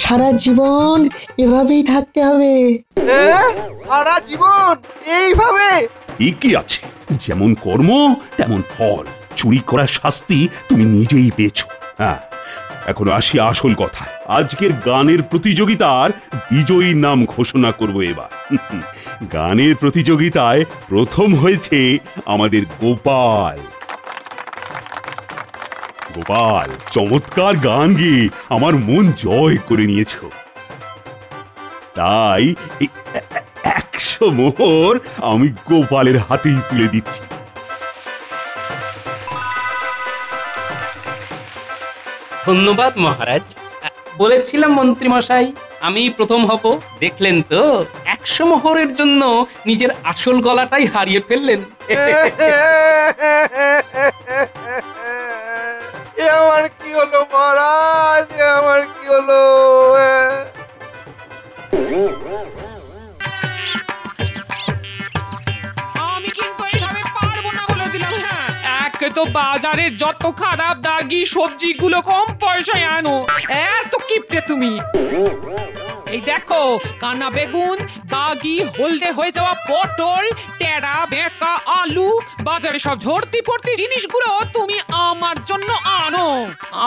সারা জীবন এভাবেই থাকতে হবে। সারা জীবন এইভাবে? ঠিকই আছে, যেমন কর্ম তেমন ফল। চুরি করার শাস্তি তুমি নিজেই পেয়েছো। হ্যাঁ, এখন আসি আসল কথায়। আজকের গানের প্রতিযোগিতার বিজয়ীর নাম ঘোষণা করব এবার। গানের প্রতিযোগিতায় প্রথম হয়েছে আমাদের গোপাল। গোপাল, চমৎকার গান গেয়ে আমার মন জয় করে নিয়েছো। তাই 100 মোহর আমি গোপালের হাতেই তুলে দিচ্ছি। ধন্যবাদ মহারাজ। বলেছিলাম মন্ত্রী মশাই আমি প্রথম হব, দেখলেন তো 100 মোহরের জন্য নিজের আসল গলাটাই হারিয়ে ফেললেন। আমার কি হলো মহারাজ, আমার কি হলো? আমি কিন্তু এইভাবে পারবো না বলে দিলাম। হ্যাঁ, একে তো বাজারে যত খারাপ দাগি সবজিগুলো কম পয়সায় আনো, এত কিপটে তুমি। এই দেখো, কানা বেগুন, দাগি হলদে হয়ে যাওয়া পটল, টেরা বেঁকা আলু, বাজারে সব ঝর্তি পড়তি জিনিসগুলো তুমি আমার জন্য আনো।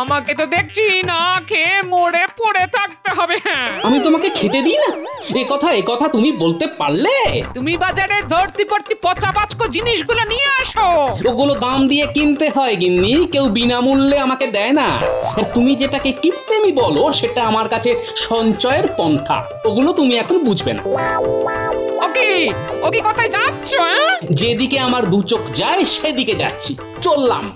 আমাকে তো দেখছি না খেয়ে মরে পড়ে থাকতে হবে। হ্যাঁ, আমি তোমাকে খেতে দিই না, এ কথা তুমি বলতে পারলে? তুমি বাজারে ধরতি পড়তি পচা বাচকো জিনিসগুলো নিয়ে আসো। ওগুলো দাম দিয়ে কিনতে হয় গিন্নি, কেউ বিনামূল্যে আমাকে দেয় না। আর তুমি যেটাকে কিপটেমি বলো সেটা আমার কাছে সঞ্চয়ের পন্থা, ওগুলো তুমি এখন বুঝবে না। ওকে কোথায় যাচ্ছ? যেদিকে আমার দু চোখ যায় সেদিকে যাচ্ছি, চললাম।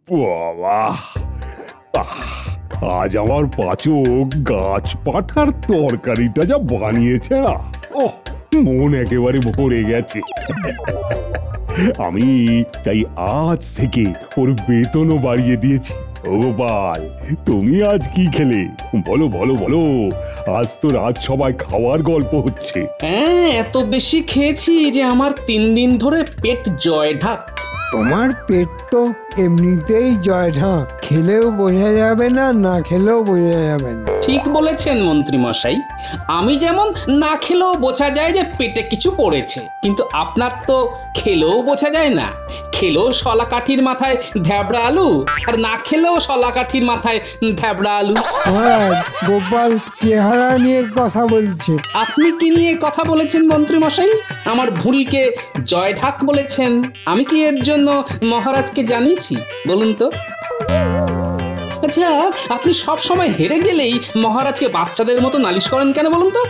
বাবা, আজ আমার পাচক গাছ পাঠার তরকারিটা যা বানিয়েছে না, ওহ, মন একেবারে ভরে গেছে। আমি তাই আজ থেকে ওর বেতনও বাড়িয়ে দিয়েছি। ও গোপাল, তুমি আজ কি খেলে? বলো বলো বলো, আজ তো রাজসভায় খাওয়ার গল্প হচ্ছে। হ্যাঁ, এত বেশি খেয়েছি যে আমার 3 দিন ধরে পেট জয় ঢাক। তোমার পেট তো এমনিতেই জয় ঢাক, খেলেও বোঝা যাবে না, না খেলেও বোঝা যাবে না। ঠিক বলেছেন মন্ত্রী মশাই, আমি যেমন না খেলেও বোঝা যায় যে পেটে কিছু পড়েছে, কিন্তু আপনার তো খেলেও বোঝা যায় না। খেলেও শলা কাঠির মাথায় ধ্যাবড়া আলু, আর না খেলেও শলা কাঠির মাথায় ধ্যাবড়া আলু। গোপাল চেহারা নিয়ে কথা বলছে। আপনি কি নিয়ে কথা বলেছেন মন্ত্রী মশাই? আমার ভুঁড়িকে জয় ঢাক বলেছেন। আমি কি এর জন্য মহারাজকে জানিয়েছি বলুন তো? আচ্ছা, আপনি সব সময় হেরে গেলেই মহারাজকে বাচ্চাদের মতো নালিশ করেন কেন বলুন তো?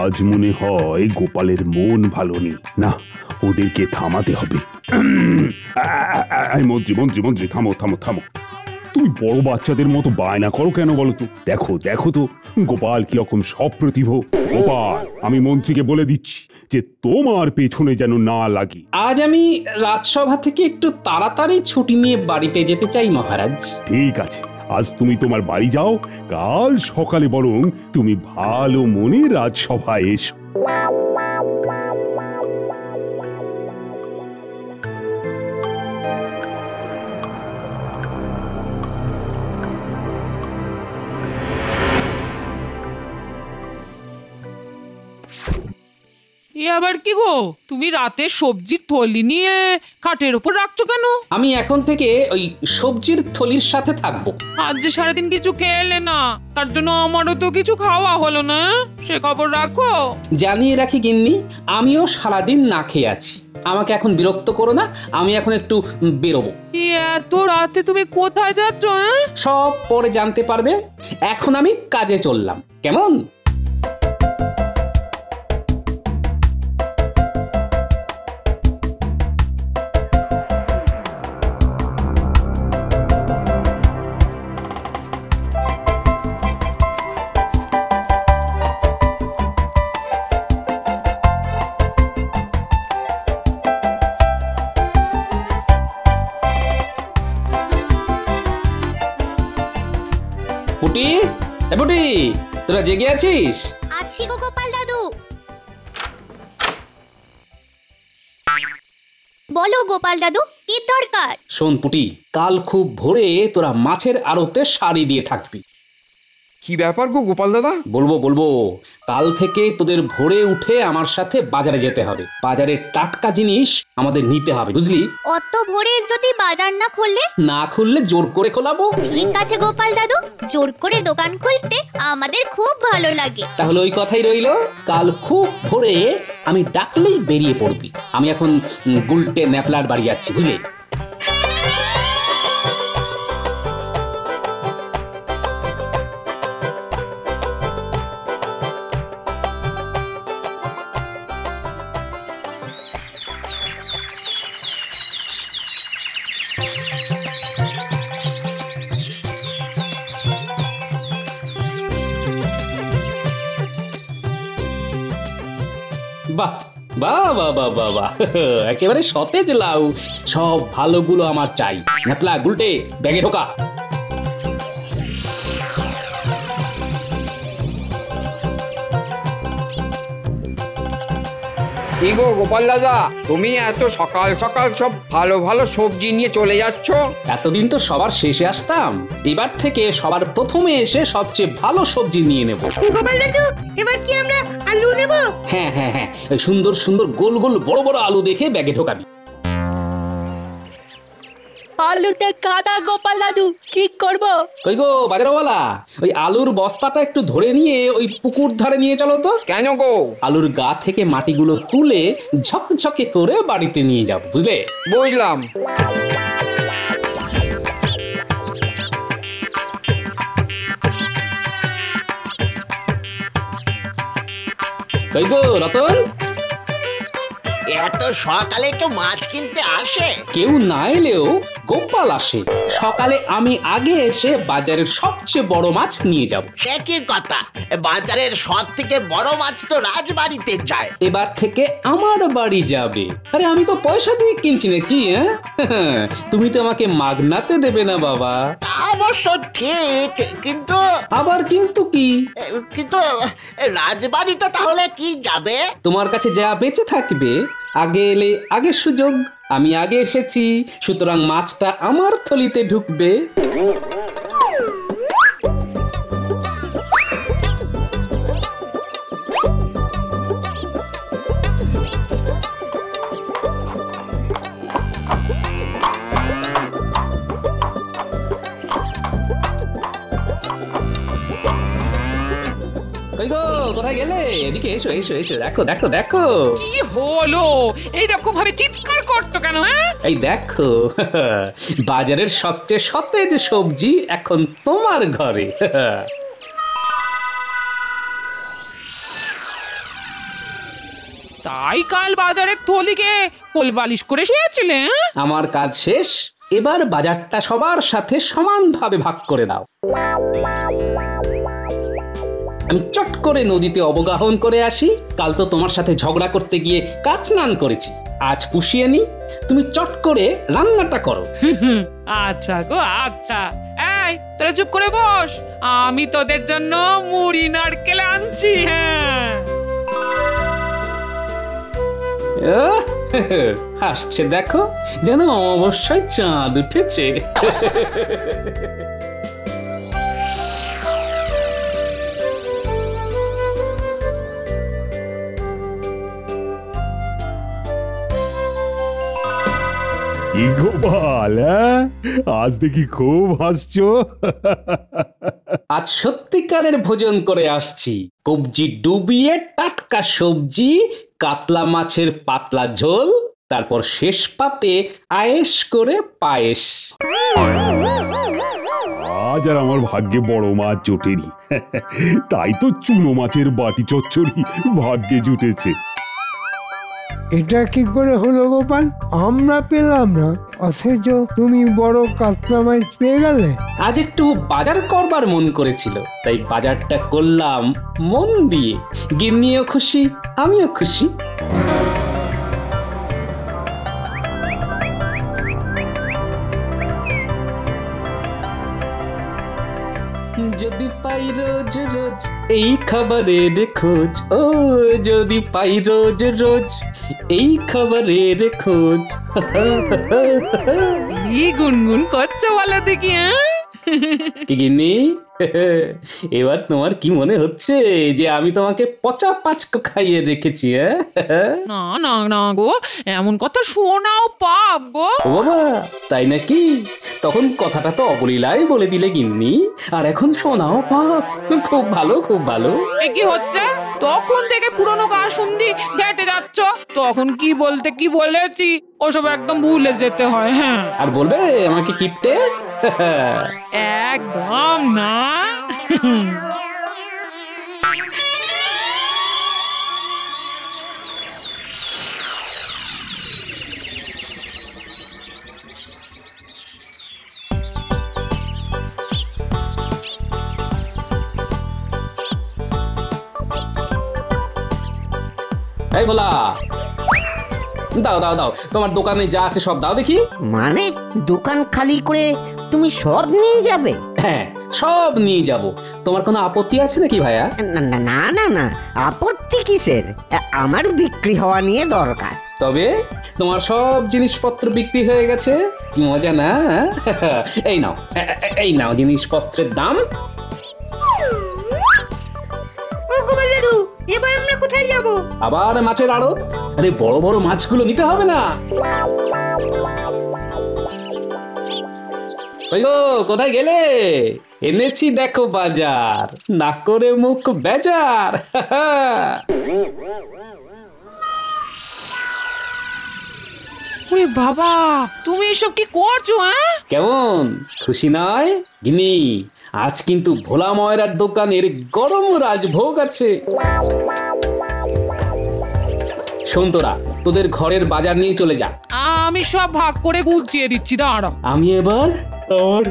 আজ মনে হয় গোপালের মন ভালো নেই। না, ওদেরকে থামাতে হবে। মন্ত্রী মন্ত্রী মন্ত্রী থামো থামো থামো। তুমি বড় বাচ্চাদের মতো বায়না করো কেন বলো তো? দেখো দেখো তো গোপাল কিরকম সপ্রতিভ। গোপাল, আমি মন্ত্রীকে বলে দিচ্ছি যে তোমার পেছনে যেন না লাগি। আজ আমি রাজসভা থেকে একটু তাড়াতাড়ি ছুটি নিয়ে বাড়িতে যেতে চাই মহারাজ। ঠিক আছে, আজ তুমি তোমার বাড়ি যাও, কাল সকালে বরং তুমি ভালো মনে রাজসভায় এসো। আবার কি গো, তুমি রাতে সবজির থলি নিয়ে খাটের উপর রাখছো কেন? আমি এখন থেকে ওই সবজির থলির সাথে থাকবো। আজ যে সারাদিন কিছু খেলে না, তার জন্য আমারও তো কিছু খাওয়া হলো না, সে খবর রাখো। জানিয়ে রাখি গিন্নি, আমিও সারাদিন না খেয়ে আছি। আমাকে এখন বিরক্ত করো না, আমি এখন একটু বেরোবো। এত রাতে তুমি কোথায় যাচ্ছ? সব পরে জানতে পারবে, এখন আমি কাজে চললাম, কেমন? বুটি, বুটি, তোরা জেগে আছিস? আছি গো গোপাল দাদু। বলো গোপাল দাদু, কি দরকার? শোন পুটি, কাল খুব ভোরে তোরা মাছের আড়তে সারি দিয়ে থাকবি। কি ব্যাপার গো গোপাল দাদা? বলবো কাল থেকে তোদের ভোরে উঠে আমার সাথে বাজারে যেতে হবে। বাজারে টাটকা জিনিস আমাদের নিতে হবে, বুঝলি? অত ভোরে যদি বাজার না খুললে জোর করে খোলাবো। ঠিক আছে গোপাল দাদু, জোর করে দোকান খুলতে আমাদের খুব ভালো লাগে। তাহলে ওই কথাই রইলো, কাল খুব ভোরে আমি ডাকলেই বেরিয়ে পড়বি। আমি এখন গুলটে ন্যাপলার বাড়ি যাচ্ছি, বুঝলি? বাহ বাহ বাহ বাহ বাহ বাহ, একেবারে সতেজ লাউ। সব ভালোগুলো আমার চাই। ন্যাপলা, গুলটে, ব্যাগে ঢোকা। কি গো গোপাল দাদা, তুমি এত সকাল সকাল সব ভালো ভালো সবজি নিয়ে চলে যাচ্ছ? এতদিন তো সবার শেষে আসতাম, এবার থেকে সবার প্রথমে এসে সবচেয়ে ভালো সবজি নিয়ে নেব। গোপাল দাদু, এবার কি আমরা আলু নেব? হ্যাঁ হ্যাঁ হ্যাঁ, সুন্দর সুন্দর গোল গোল বড় বড় আলু দেখে ব্যাগে ঢোকাবি। আলুতে কাদা গোপাল দাদু, কি করব? কই গো বাজারওয়ালা, ওই আলুর বস্তাটা একটু ধরে নিয়ে ওই পুকুর ধারে নিয়ে চলো তো। কেন গো? আলুর গা থেকে মাটিগুলো তুলে ঝকঝকে করে বাড়িতে নিয়ে যাব, বুঝলে? বুঝলাম। কই গো রতন, এত সকালে কেউ মাছ কিনতে আসে? কেউ না এলেও গোপাল আসে। সকালে আমি আগে এসে বাজারের সবচেয়ে বড় মাছ নিয়ে যাব। সে কি কথা, বাজারের সব থেকে বড় মাছ তো রাজবাড়িতে যায়। এবার থেকে আমার বাড়ি যাবে। আরে আমি তো পয়সা দিয়ে কিনছি নাকি? তুমি তো আমাকে মাগনাতে দেবে না বাবা। অবশ্য ঠিক, কিন্তু আবার কিন্তু কি? কিন্তু রাজবাড়িতে তাহলে কি যাবে? তোমার কাছে যা বেঁচে থাকবে। আগে এলে আগে সুযোগ। আমি আগে এসেছি, সুতরাং মাছটা আমার থলিতে ঢুকবে। কোথায় গেলে? এদিকে এসো এসো এসো, দেখো দেখো দেখো। কি হলো? এইরকম ভাবে চিৎকার করছো কেন? এই দেখো, বাজারের সবচেয়ে সতেজ সবজি এখন তোমার ঘরে। তাই কাল বাজারের থলিকে কোলবালিশ করে শুয়েছিলে? আমার কাজ শেষ, এবার বাজারটা সবার সাথে সমানভাবে ভাগ করে দাও। আমি চট করে নদীতে অবগাহন করে আসি। কাল তো তোমার সাথে ঝগড়া করতে গিয়ে কাজ স্নান করেছি, আজ পুষিয়ে নি। তুমি চট করে রান্নাটা করো। আচ্ছা গো আচ্ছা। এই তোরা চুপ করে বস, আমি তোদের জন্য মুড়ি নারকেল আনছি। হ্যাঁ, হাসছে দেখো, যেন অবশ্যই চাঁদ উঠেছে। কি গোপাল, আজ দেখি খুব হাসছো। আজ সত্যিকারের ভোজন করে আসছি। কবজি ডুবিয়ে টাটকা সবজি, কাতলা মাছের পাতলা ঝোল, তারপর শেষ পাতে আয়েশ করে পায়েস। আজ আর আমার ভাগ্যে বড় মাছ জোটেনি, তাই তো চুনো মাছের বাটি চচ্চড়ি ভাগ্যে জুটেছে। এটা কি করে হলো গোপাল? আমরা পেলাম না, অথচ তুমি বড় কাতলা মাছ পেয়ে গেলে। আজ একটু বাজার করবার মন করেছিল, তাই বাজারটা করলাম মন দিয়ে। গিন্নিও খুশি, আমিও খুশি। যদি পাই রোজ রোজ এই খাবারের খোঁজ, ও যদি পাই রোজ রোজ এই খাবারের খোঁজ। কি গুনগুন করছো বলো দেখি? কি গিন্নি, এবার তোমার কি মনে হচ্ছে যে আমি তোমাকে পচা পাঁচকো খাইয়ে রেখেছি? না না না গো, এমন কথা শোনাও পাপ গো। ও বাবা, তাই নাকি? তখন কথাটা তো অবলীলায় বলে দিলে গিন্নি, আর এখন শোনাও পাপ। খুব ভালো, খুব ভালো। এ কি হচ্ছে? তখন থেকে পুরনো কাশুন্দি ঘেটে যাচ্ছ, তখন কি বলতে কি বলেছি ওসব একদম ভুলে যেতে হয়। হ্যাঁ, আর বলবে আমাকে কিপটে? একদম না। এই বলা, দাও দাও দাও, তোমার দোকানে যা আছে সব দাও দেখি। মানে দোকান খালি করে তুমি সব নিয়ে যাবে? হ্যাঁ, সব নিয়ে যাব। তোমার কোনো আপত্তি আছে নাকি ভাইয়া? না না না না না, আপত্তি কিসের? আমার বিক্রি হওয়া নিয়ে দরকার। তবে তোমার সব জিনিসপত্র বিক্রি হয়ে গেছে, কি মজা না? এই নাও, এই নাও জিনিসপত্রের দাম। এবার আমরা কোথায় যাব? আবার মাছের আড়ত। আরে বড় বড় মাছগুলো নিতে হবে না? কোথায় গেলে? এনেছি দেখো বাজার, না করে মুখ বেজার। ওরে বাবা, তুমি এসব কি করছো? কেমন খুশি নয় গিনি? আজ কিন্তু ভোলা ময়রার দোকানের গরম রাজভোগ আছে। শোন তোরা, তোদের ঘরের বাজার নিয়ে চলে যা। আমি সব ভাগ করে গুছিয়ে দিচ্ছি, দাঁড়া। আমি এবার আর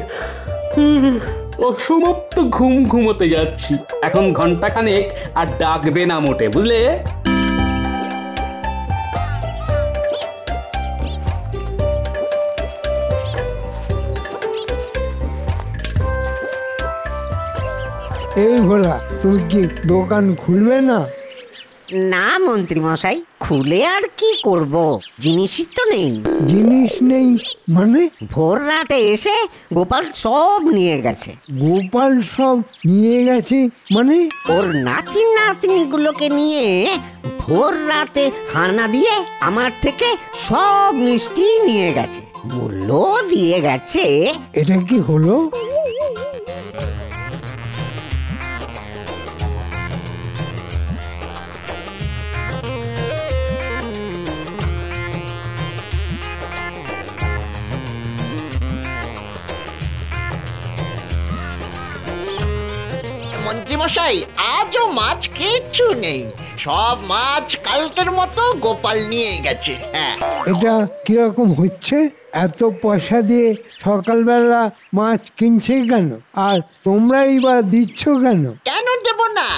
অসমাপ্ত ঘুম ঘুমোতে যাচ্ছি। এখন ঘন্টাখানেক আর ডাকবে না মোটে, বুঝলে? এই ভোলা, তুমি কি দোকান খুলবে না? না মন্ত্রী মশাই, খুলে আর কি করব, জিনিসই তো নেই। জিনিস নেই মানে? ভোর রাতে এসে গোপাল সব নিয়ে গেছে। গোপাল সব নিয়ে গেছে মানে? ওর নাতি নাতনিগুলোকে নিয়ে ভোর রাতে হানা দিয়ে আমার থেকে সব মিষ্টি নিয়ে গেছে, মূল্য দিয়ে গেছে। এটা কি হলো? মন্ত্রীমশাই, আজও মাছ কিচ্ছু নেই, সব মাছ কালকের মতো গোপাল নিয়ে গেছে। হ্যাঁ, এটা কিরকম হচ্ছে? এত পয়সা দিয়ে সকালবেলা মাছ কিনছে কেন, আর তোমরাই বা দিচ্ছ কেন? কেন দেব না?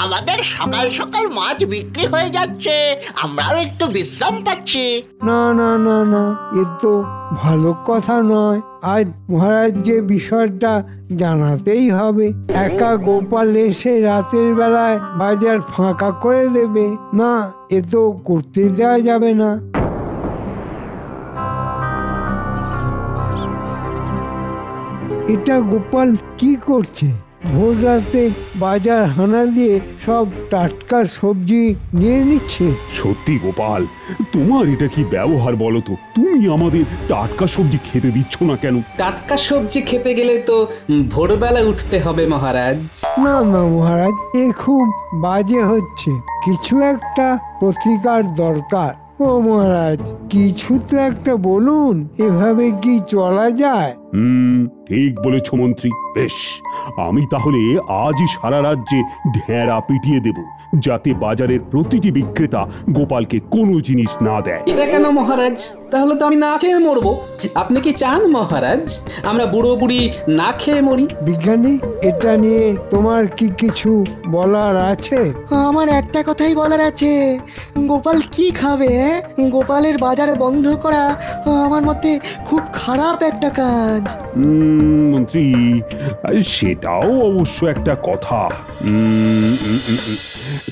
আমাদের সকাল সকাল মাছ বিক্রি হয়ে যাচ্ছে, আমরাও একটু বিশ্রাম পাচ্ছি। না না না না, এ তো ভালো কথা নয়। আজ মহারাজকে বিষয়টা জানাতেই হবে। একা গোপাল এসে রাতের বেলায় বাজার ফাঁকা করে দেবে না, এ তো করতে দেওয়া যাবে না। এটা গোপাল কি করছে? ভোর রাতে বাজার হানা দিয়ে সব টাটকা সবজি নিয়ে নিচ্ছে। সত্যি গোপাল, তোমার এটা কি ব্যবহার বলো তো? তুমি আমাদের টাটকা সবজি খেতে দিচ্ছ না কেন? টাটকা সবজি খেতে গেলে তো ভোরবেলা উঠতে হবে মহারাজ। না না মহারাজ, এ খুব বাজে হচ্ছে। কিছু একটা প্রতিকার দরকার। ও মহারাজ, কিছু তো একটা বলুন, এভাবে কি চলা যায়? ঠিক বলেছ মন্ত্রী। বেশ, আমি তাহলে আজই সারা রাজ্যে ঢেঁড়া পিটিয়ে দেব, যাতে বাজারের প্রতিটি বিক্রেতা গোপালকে কোনো জিনিস না দেয়। এটা কেন মহারাজ? তাহলে তো আমি না খেয়ে মরবো। আপনি কি চান মহারাজ আমরা বুড়ো বুড়ি না খেয়ে মরি? বিজ্ঞানী, এটা নিয়ে তোমার কি কিছু বলার আছে? আমার একটা কথাই বলার আছে, গোপাল কি খাবে? গোপালের বাজার বন্ধ করা আমার মতে খুব খারাপ একটা কাজ। মহারাজ? মন্ত্রী, সেটাও অবশ্য একটা কথা।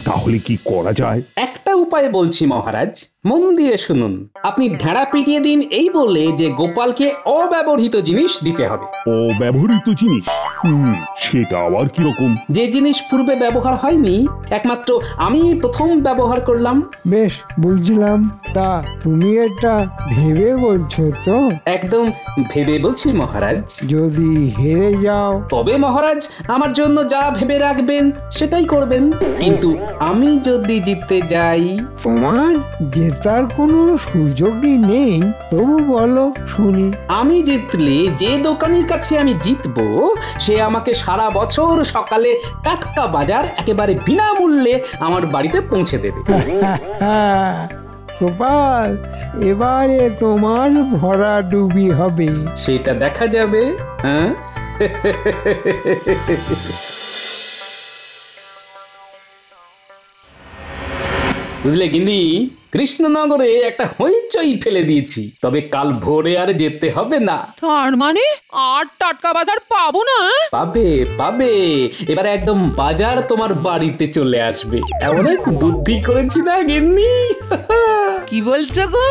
তাহলে কি করা যায়? একটা উপায় বলছি মহারাজ, মন দিয়ে শুনুন। আপনি ঢেড়া পিটিয়ে দিন এই বলে যে গোপালকে অব্যবহৃত জিনিস দিতে হবে। অব্যবহৃত জিনিস? সেটা আবার কিরকম? যে জিনিস পূর্বে ব্যবহার হয়নি, একমাত্র আমি প্রথম ব্যবহার করলাম। বেশ, বুঝলাম। তা তুমি এটা ভেবে বলছো তো? একদম ভেবে বলছি মহারাজ। যদি হেরে যাও? তবে মহারাজ আমার জন্য যা ভেবে রাখবেন সেটাই করবেন। কিন্তু আমি যদি জিততে যাই? তোমার জেতার কোনো সুযোগই নেই। তবু বলো শুনি। আমি জিতলে যে দোকানের কাছে আমি জিতবো সে আমাকে সারা বছর সকালে টাটকা বাজার একেবারে বিনামূল্যে আমার বাড়িতে পৌঁছে দেবে। গোপাল, এবারে তোমার ভরা ডুবি হবে। সেটা দেখা যাবে। হ্যাঁ, বুঝলে গিন্নি, কৃষ্ণনগরে একটা হইচই ফেলে দিয়েছি। তবে কাল ভোরে আর যেতে হবে না। তার মানে আর টাটকা বাজার পাবো না? পাবে পাবে, এবারে একদম বাজার তোমার বাড়িতে চলে আসবে। এমন এক বুদ্ধি করেছি না গিন্নি। কি বলছো গো?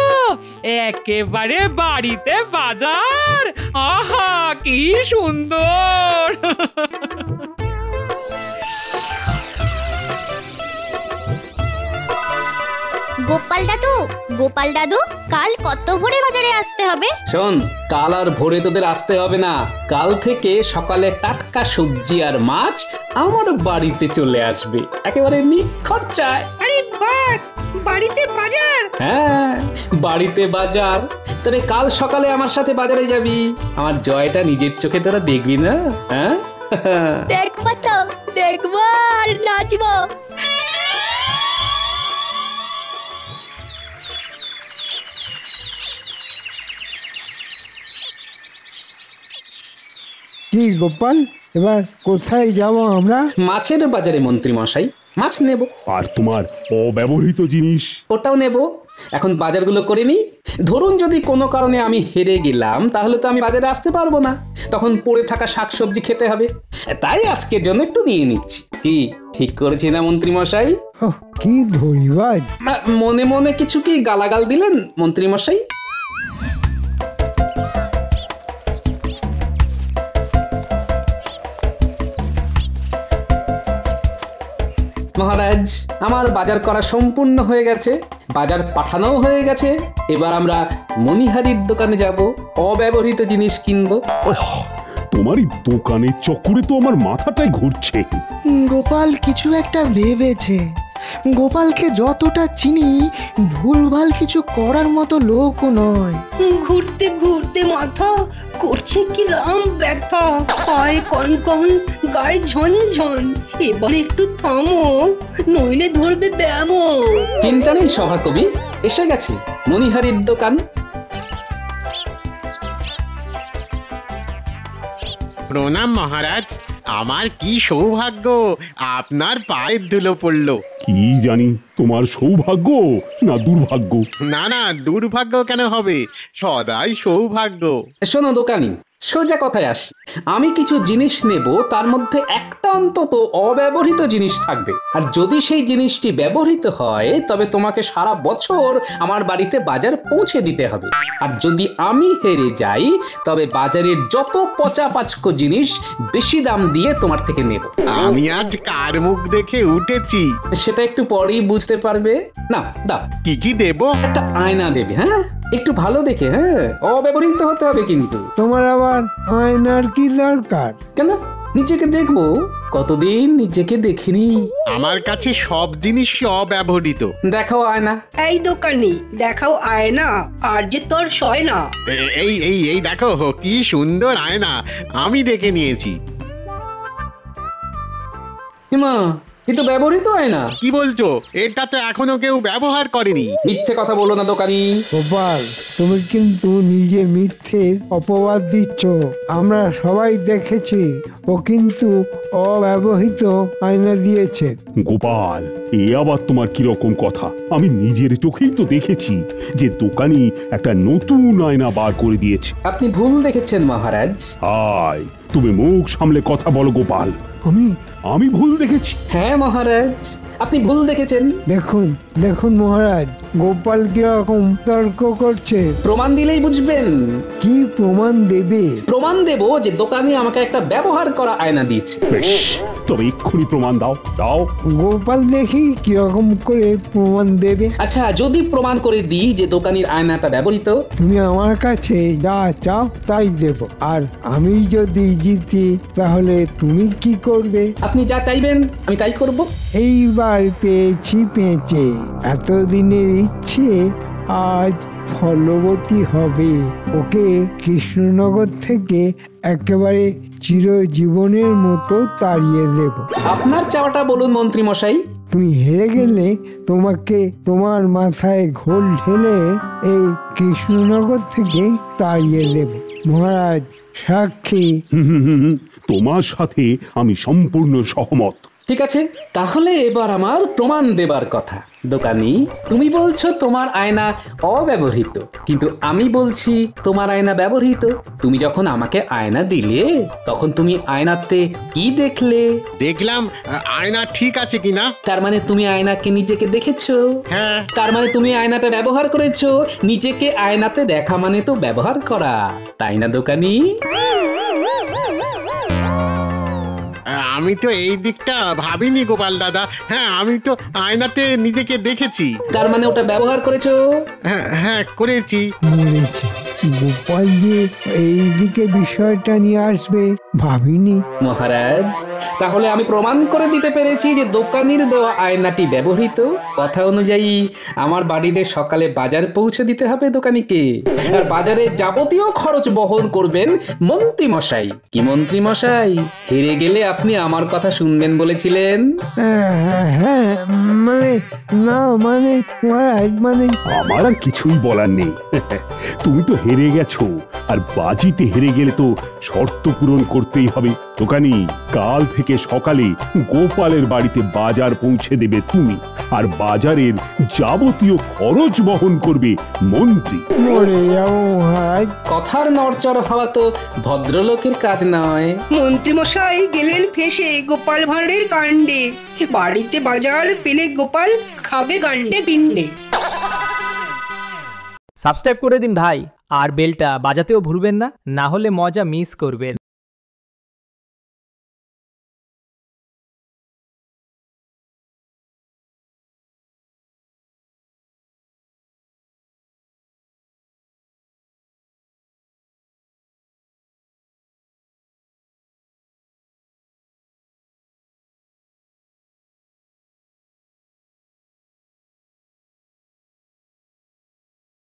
একেবারে বাড়িতে বাজার? আহা, কি সুন্দর! গোপাল দাদু, গোপাল দাদু, কাল কত ভোরে বাজারে আসতে হবে? শোন, কাল আর ভোরে তোদের আসতে হবে না। কাল থেকে সকালে টাটকা সবজি আর মাছ আমার বাড়িতে চলে আসবে, একেবারে নিখরচায়। আরে বাস, বাড়িতে বাজার? হ্যাঁ, বাড়িতে বাজার। তবে কাল সকালে আমার সাথে বাজারে যাবি। আমার জয়টা নিজের চোখে তোরা দেখবি না? হ্যাঁ, দেখবো তো, দেখবো আর নাচবো। কি গোপাল, এবার কোথায় যাব আমরা? মাছের বাজারে মন্ত্রী মশাই, মাছ নেব। আর তোমার অব্যবহৃত জিনিস? ওটাও নেব। এখন বাজারগুলো করে নি। ধরুন যদি কোনো কারণে আমি হেরে গেলাম, তাহলে তো আমি বাজারে আসতে পারবো না। তখন পড়ে থাকা শাকসবজি খেতে হবে। তাই আজকের জন্য একটু নিয়ে নিচ্ছি। কি ঠিক করেছি না মন্ত্রী মশাই? কি ধরিবাজ! মনে মনে কিছু কি গালাগাল দিলেন মন্ত্রী মশাই? মহারাজ, আমার বাজার করা সম্পূর্ণ হয়ে গেছে, বাজার পাঠানোও হয়ে গেছে। এবার আমরা মনিহারির দোকানে যাব, অব্যবহৃত জিনিস কিনবো। তোমার এই দোকানের চক্করে তো আমার মাথাটাই ঘুরছে। গোপাল কিছু একটা ভেবেছে। গোপালকে যতটা চিনি, ভুলভাল কিছু করার মতো লোকও নয়। ঘুরতে ঘুরতে মাথা করছে কি রাম ব্যথা, পায়ে কন কন, গায়ে ঝন ঝন। এবার একটু থামো, নইলে ধরবে ব্যামো। চিন্তা নেই সভাকবি, এসে গেছে মনিহারির দোকান। প্রণাম মহারাজ, আমার কি সৌভাগ্য আপনার পায়ের ধুলো পড়লো। কি জানি তোমার সৌভাগ্য না দুর্ভাগ্য? না না, দুর্ভাগ্য কেন হবে, সদাই সৌভাগ্য। শোনো দোকানি, সোজা কথায় আসি। আমি কিছু জিনিস নেব, তার মধ্যে একটা অন্তত অব্যবহৃত জিনিস থাকবে। আর যদি সেই জিনিসটি ব্যবহৃত হয়, তবে তোমাকে সারা বছর আমার বাড়িতে বাজার পৌঁছে দিতে হবে। আর যদি আমি হেরে যাই, তবে বাজারের যত পচা পাচকো জিনিস বেশি দাম দিয়ে তোমার থেকে নেব। আমি আজ কার মুখ দেখে উঠেছি সেটা একটু পরেই বুঝতে পারবে। না দাও। কি কি দেব? একটা আয়না দেবে। হ্যাঁ, একটু ভালো দেখে। হ্যাঁ, অব্যবহৃত হতে হবে কিন্তু। তোমার আবার আয়নার কি দরকার? কেন, নিজেকে দেখবো, কতদিন নিজেকে দেখিনি। আমার কাছে সব জিনিস অব্যবহৃত। দেখাও আয়না। এই দোকানি, দেখাও আয়না, আর যে তোর সয় না। এই এই এই দেখো কি সুন্দর আয়না, আমি দেখে নিয়েছি। হিমা, কিন্তু ব্যবহৃত আয়না। কি বলছো? এটা তো এখনো কেউ ব্যবহার করেনি। মিথ্যে কথা বলো না দোকানি। গোপাল, তুমি কিন্তু নিজে মিথ্যে অপবাদ দিচ্ছ। আমরা সবাই দেখেছি ও কিন্তু অব্যবহৃত আয়না দিয়েছে। গোপাল, এ আবার তোমার কিরকম কথা? আমি নিজের চোখেই তো দেখেছি যে দোকানি একটা নতুন আয়না বার করে দিয়েছে। আপনি ভুল দেখেছেন মহারাজ। আয়, তুমি মুখ সামলে কথা বলো গোপাল। আমি ভুল দেখেছি? হ্যাঁ মহারাজ, আপনি ভুল দেখেছেন। দেখুন দেখুন মহারাজ, গোপাল কিরকম তর্ক করছে। প্রমাণ দিলেই বুঝবেন। কি প্রমাণ দেবে? প্রমাণ দেব যে দোকানি আমাকে একটা ব্যবহার করা আয়না দিয়েছে। বেশ, তবে এক্ষুনি প্রমাণ দাও। গোপাল, দেখি কিরকম করে প্রমাণ দেবে। আচ্ছা, যদি প্রমাণ করে দিই যে দোকানির আয়নাটা ব্যবহৃত, তুমি আমার কাছে যা চাও তাই দেব। আর আমি যদি জিতি তাহলে তুমি কি করবে? আপনি যা চাইবেন আমি তাই করব। এইবার পেয়েছি পেঁচে। এতদিনের ইচ্ছে আজ ফলবতী হবে। ওকে কৃষ্ণনগর থেকে একেবারে চিরজীবনের মতো তাড়িয়ে দেব। আপনার চাওয়াটা বলুন মন্ত্রী মশাই। তুমি হেরে গেলে তোমাকে তোমার মাথায় ঘোল ঢেলে এই কৃষ্ণনগর থেকে তাড়িয়ে দেব। মহারাজ সাক্ষী। তোমার সাথে আমি সম্পূর্ণ সহমত। ঠিক আছে, তাহলে এবার আমার প্রমাণ দেবার কথা। দোকানি, তুমি বলছো তোমার আয়না অব্যবহৃত, কিন্তু আমি বলছি তোমার আয়না ব্যবহৃত। তুমি যখন আমাকে আয়না দিলে তখন তুমি আয়নাতে কি দেখলে? দেখলাম আয়না ঠিক আছে কিনা। তার মানে তুমি আয়নাকে নিজেকে দেখেছো? হ্যাঁ। তার মানে তুমি আয়নাটা ব্যবহার করেছো। নিজেকে আয়নাতে দেখা মানে তো ব্যবহার করা, তাই না দোকানি? আমি তো এই দিকটা ভাবিনি গোপাল দাদা। হ্যাঁ, আমি তো আয়নাতে নিজেকে দেখেছি। তার মানে ওটা ব্যবহার করেছো? হ্যাঁ করেছি। গোপাল যে এইদিকে বিষয়টা নিয়ে আসবে ভাবিনি। মহারাজ, তাহলে আমি প্রমাণ করে দিতে পেরেছি যে দোকানির দেওয়া আয়নাটি ব্যবহৃত। কথা অনুযায়ী আমার বাড়িতে সকালে বাজার পৌঁছে দিতে হবে দোকানিকে, আর বাজারে যাবতীয় খরচ বহন করবেন মন্ত্রী মশাই। কি মন্ত্রী মশাই, হেরে গেলে আপনি আমার কথা শুনবেন বলেছিলেন? হ্যাঁ, মানে না, মানে মহারাজ, মানে আমার আর কিছুই বলার নেই। তুমি তো হেরে গেছো, আর বাজিতে হেরে গেলে তো শর্ত পূরণ করতেই হবে। দোকানি, কাল থেকে সকালে গোপালের বাড়িতে বাজার পৌঁছে দেবে তুমি, আর বাজারের যাবতীয় খরচ বহন করবে মন্ত্রী। কথার নড়চড় হওয়া তো ভদ্রলোকের কাজ নয়। মন্ত্রী মশাই গেলেন ফেসে গোপাল ভাঁড়ের কাণ্ডে। বাড়িতে বাজার পেলে গোপাল খাবে গান্ডে পিণ্ডে। সাবস্ক্রাইব করে দিন ভাই, আর বেলটা বাজাতেও ভুলবেন না, না হলে মজা মিস করবেন।